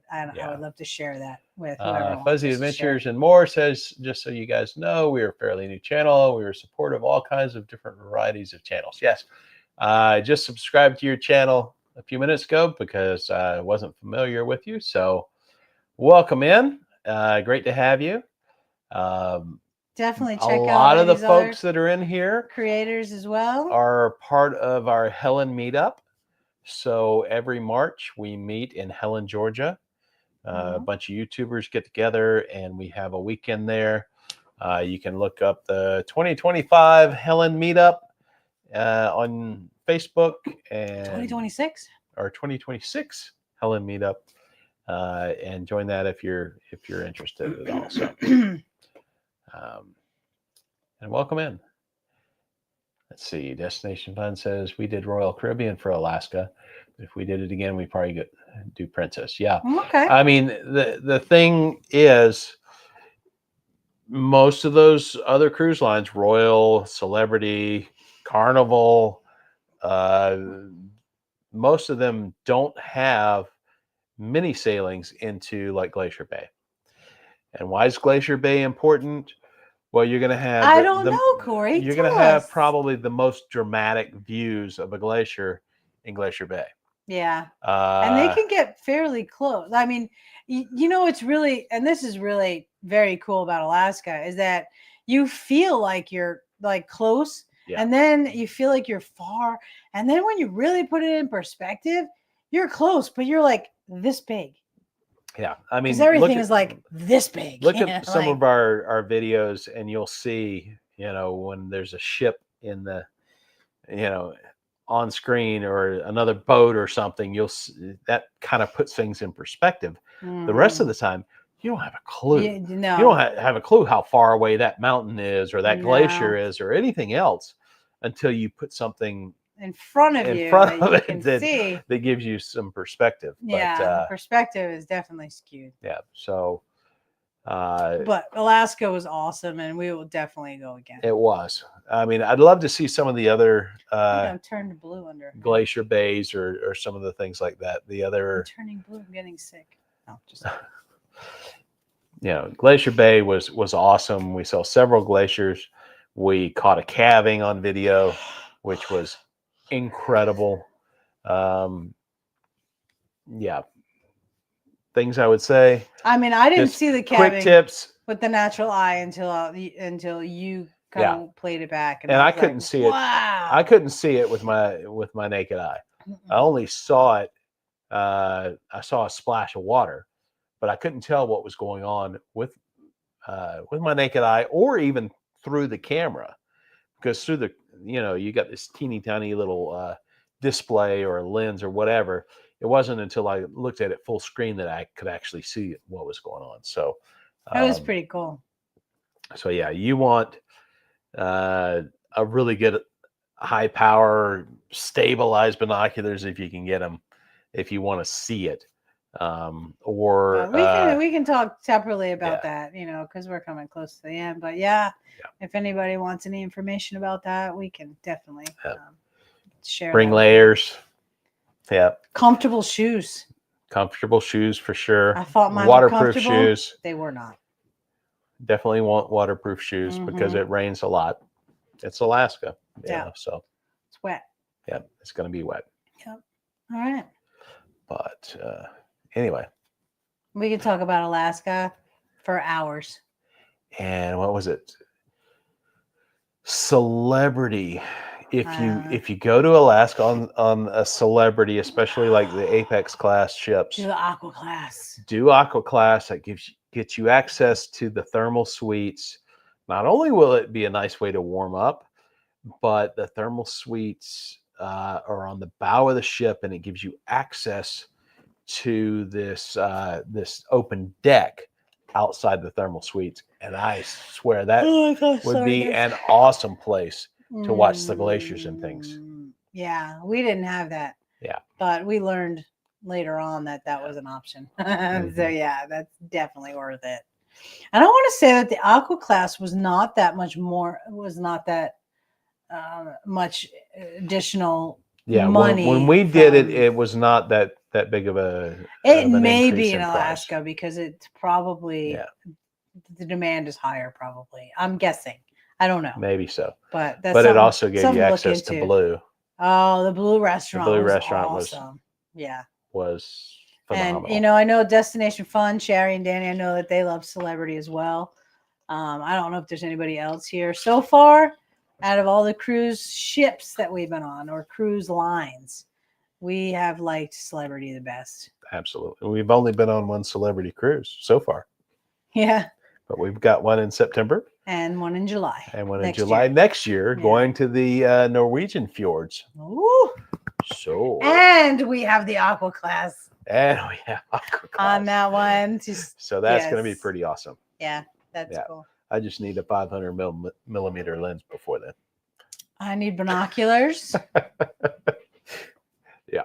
S1: love to share that with whoever.
S2: Fuzzy Adventures and More says, just so you guys know, we are a fairly new channel. We are supportive of all kinds of different varieties of channels. Yes. I just subscribed to your channel a few minutes ago because I wasn't familiar with you. So welcome in. Great to have you.
S1: Definitely check out
S2: a lot of the folks that are in here.
S1: Creators as well.
S2: Are part of our Helen meetup. So every March we meet in Helen, Georgia. A bunch of YouTubers get together, and we have a weekend there. You can look up the 2025 Helen Meetup on Facebook, and
S1: 2026
S2: or 2026 Helen Meetup, and join that if you're interested at all. So, and welcome in. Let's see. Destination Fun says we did Royal Caribbean for Alaska. If we did it again, we probably do Princess. Yeah.
S1: Okay.
S2: I mean, the thing is, most of those other cruise lines, Royal, Celebrity, Carnival, most of them don't have mini sailings into like Glacier Bay. And why is Glacier Bay important? Well, you're going to have.
S1: I don't know, Corey.
S2: You're going to have probably the most dramatic views of a glacier in Glacier Bay.
S1: Yeah. And they can get fairly close. I mean, it's really, and this is really very cool about Alaska, is that you feel like you're like close, and then you feel like you're far. And then when you really put it in perspective, you're close, but you're like this big.
S2: Yeah, I mean,
S1: everything is like this big.
S2: Look at some of our videos, and you'll see, when there's a ship in the, on screen, or another boat or something, you'll see, that kind of puts things in perspective. The rest of the time, you don't have a clue. You don't have a clue how far away that mountain is, or that glacier is, or anything else, until you put something
S1: in front of you
S2: that gives you some perspective.
S1: Yeah, perspective is definitely skewed.
S2: Yeah, so
S1: but Alaska was awesome, and we will definitely go again.
S2: It was. I mean, I'd love to see some of the other
S1: I'm turning blue under
S2: glacier bays, or some of the things like that. The other
S1: I'm turning blue, I'm getting sick. No, just
S2: Glacier Bay was awesome. We saw several glaciers. We caught a calving on video, which was incredible. Things I would say.
S1: I mean, I didn't see the calving
S2: quick tips
S1: with the natural eye until you kind of played it back,
S2: and I couldn't see it.
S1: Wow.
S2: I couldn't see it with my naked eye. I only saw it. I saw a splash of water, but I couldn't tell what was going on with my naked eye, or even through the camera, because through the you got this teeny tiny little display or lens or whatever. It wasn't until I looked at it full screen that I could actually see what was going on. So
S1: that was pretty cool.
S2: So yeah, you want a really good high power stabilized binoculars if you can get them, if you want to see it. Or
S1: we can talk separately about that, because we're coming close to the end. But if anybody wants any information about that, we can definitely share.
S2: Bring layers. Yeah.
S1: Comfortable shoes.
S2: Comfortable shoes for sure.
S1: I thought mine
S2: waterproof
S1: were
S2: shoes.
S1: They were not.
S2: Definitely want waterproof shoes because it rains a lot. It's Alaska. So
S1: it's wet.
S2: Yeah, it's going to be wet.
S1: Yep. All right.
S2: But anyway,
S1: we could talk about Alaska for hours.
S2: And what was it? Celebrity. If you go to Alaska on a Celebrity, especially like the Apex class ships,
S1: do the Aqua class.
S2: Do Aqua class. That gets you access to the thermal suites. Not only will it be a nice way to warm up, but the thermal suites are on the bow of the ship, and it gives you access to this open deck outside the thermal suites. And I swear that would be an awesome place to watch the glaciers and things.
S1: Yeah, we didn't have that.
S2: Yeah.
S1: But we learned later on that was an option. So yeah, that's definitely worth it. And I want to say that the Aqua class was not that much much additional money.
S2: When we did it, it was not that big of a.
S1: It may be in Alaska price. Because it's probably the demand is higher. Probably, I'm guessing. I don't know.
S2: Maybe so.
S1: But
S2: it also gave you access to Blue.
S1: Oh, the Blue restaurant.
S2: The Blue
S1: was
S2: restaurant
S1: awesome.
S2: was phenomenal.
S1: And I know Destination Fun, Sherry and Danny, I know that they love Celebrity as well. I don't know if there's anybody else here so far out of all the cruise ships that we've been on, or cruise lines. we have liked Celebrity the best.
S2: Absolutely. We've only been on one celebrity cruise so far,
S1: Yeah.
S2: but we've got one in September
S1: And one in July.
S2: and one in
S1: next
S2: July
S1: year.
S2: next year,
S1: Yeah.
S2: going to the Norwegian fjords.
S1: Ooh.
S2: So,
S1: And we have the Aqua class
S2: and we have aqua
S1: on
S2: class.
S1: that one. Just,
S2: So that's going to be
S1: yes.
S2: pretty awesome.
S1: yeah, that's
S2: Yeah.
S1: cool.
S2: I just need a 500 millimeter lens before then.
S1: I need binoculars.
S2: Yeah.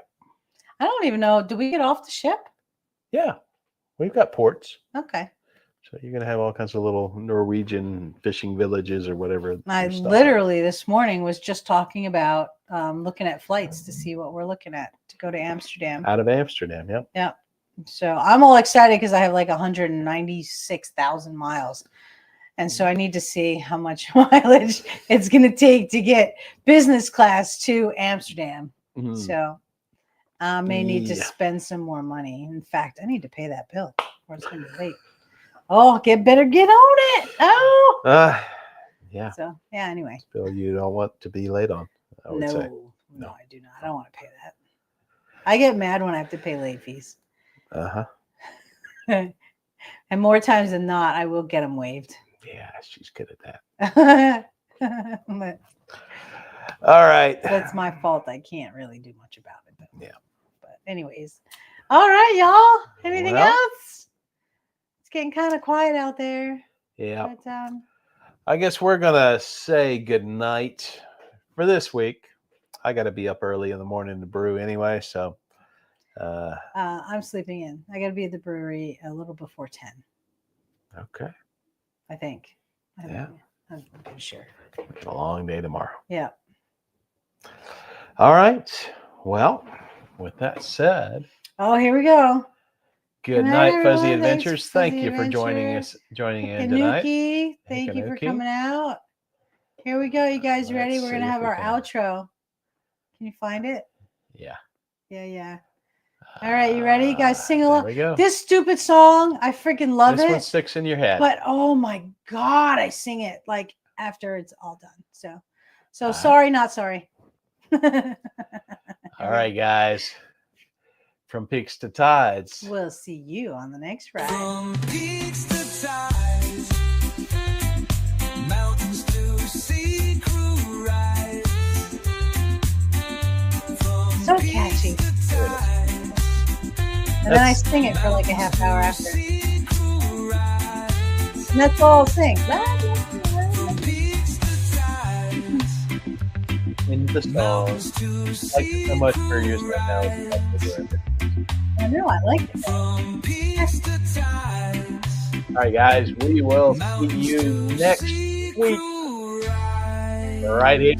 S1: I don't even know. Do we get off the ship?
S2: Yeah, we've got ports.
S1: Okay.
S2: So you're going to have all kinds of little Norwegian fishing villages or whatever.
S1: I
S2: you're stopping at.
S1: literally this morning was just talking about looking at flights to see what we're looking at to go to Amsterdam.
S2: Out of Amsterdam, yep.
S1: Yeah. So I'm all excited because I have like 196,000 miles. And so I need to see how much mileage it's going to take to get business class to Amsterdam.
S2: Mhm.
S1: So I may need to
S2: Yeah.
S1: spend some more money. In fact, I need to pay that bill or it's going to be late. Oh, better get on it. Oh.
S2: Yeah.
S1: So, yeah, anyway.
S2: Bill, you don't want to be late on, I would say.
S1: No, I do not. I don't want to pay that. I get mad when I have to pay late fees.
S2: Uh-huh.
S1: And more times than not, I will get them waived.
S2: Yeah, she's good at that.
S1: But
S2: All right.
S1: that's my fault. I can't really do much about it. Though.
S2: Yeah.
S1: But anyways. All right, y'all. Anything
S2: Well.
S1: else? It's getting kind of quiet out there.
S2: Yeah.
S1: But,
S2: I guess we're going to say good night for this week. I got to be up early in the morning to brew anyway, so
S1: I'm sleeping in. I got to be at the brewery a little before 10,
S2: okay.
S1: I think.
S2: Yeah.
S1: I'm pretty sure.
S2: It's a long day tomorrow.
S1: Yeah.
S2: All right. Well, with that said,
S1: Oh, here we go.
S2: good
S1: Good night,
S2: night, Fuzzy
S1: everyone. Thanks,
S2: Adventures. Thank
S1: Fuzzy
S2: you for joining
S1: Adventure.
S2: in tonight.
S1: Kanuki, thank you for
S2: Kanuki.
S1: coming out. Here we go. You guys
S2: Let's
S1: ready? We're going to
S2: see if
S1: have
S2: we
S1: our
S2: can-
S1: outro. Can you find it?
S2: Yeah.
S1: Yeah. All right, you ready? You guys sing along.
S2: There we go.
S1: This stupid song, I freaking love
S2: This one
S1: it.
S2: sticks in your head.
S1: But oh my God, I sing it like after it's all done. So
S2: Uh-huh.
S1: sorry, not sorry.
S2: All right, guys. From peaks to tides.
S1: We'll see you on the next ride.
S3: From peaks to tides, mountains to sea crew rides. From
S1: So
S3: peaks
S1: catchy.
S3: to tides,
S1: And then I sing it for like a half hour after.
S3: sea crew rides.
S1: And that's all I'll sing.
S3: From peaks to tides,
S2: In the song.
S3: mountains to
S2: Thank you so
S3: sea
S2: much for using
S3: crew
S2: that
S3: rides.
S1: I know, I like it.
S3: From peaks to tides,
S2: All right, guys. We will see you next
S3: sea
S2: week
S3: crew rides.
S2: right here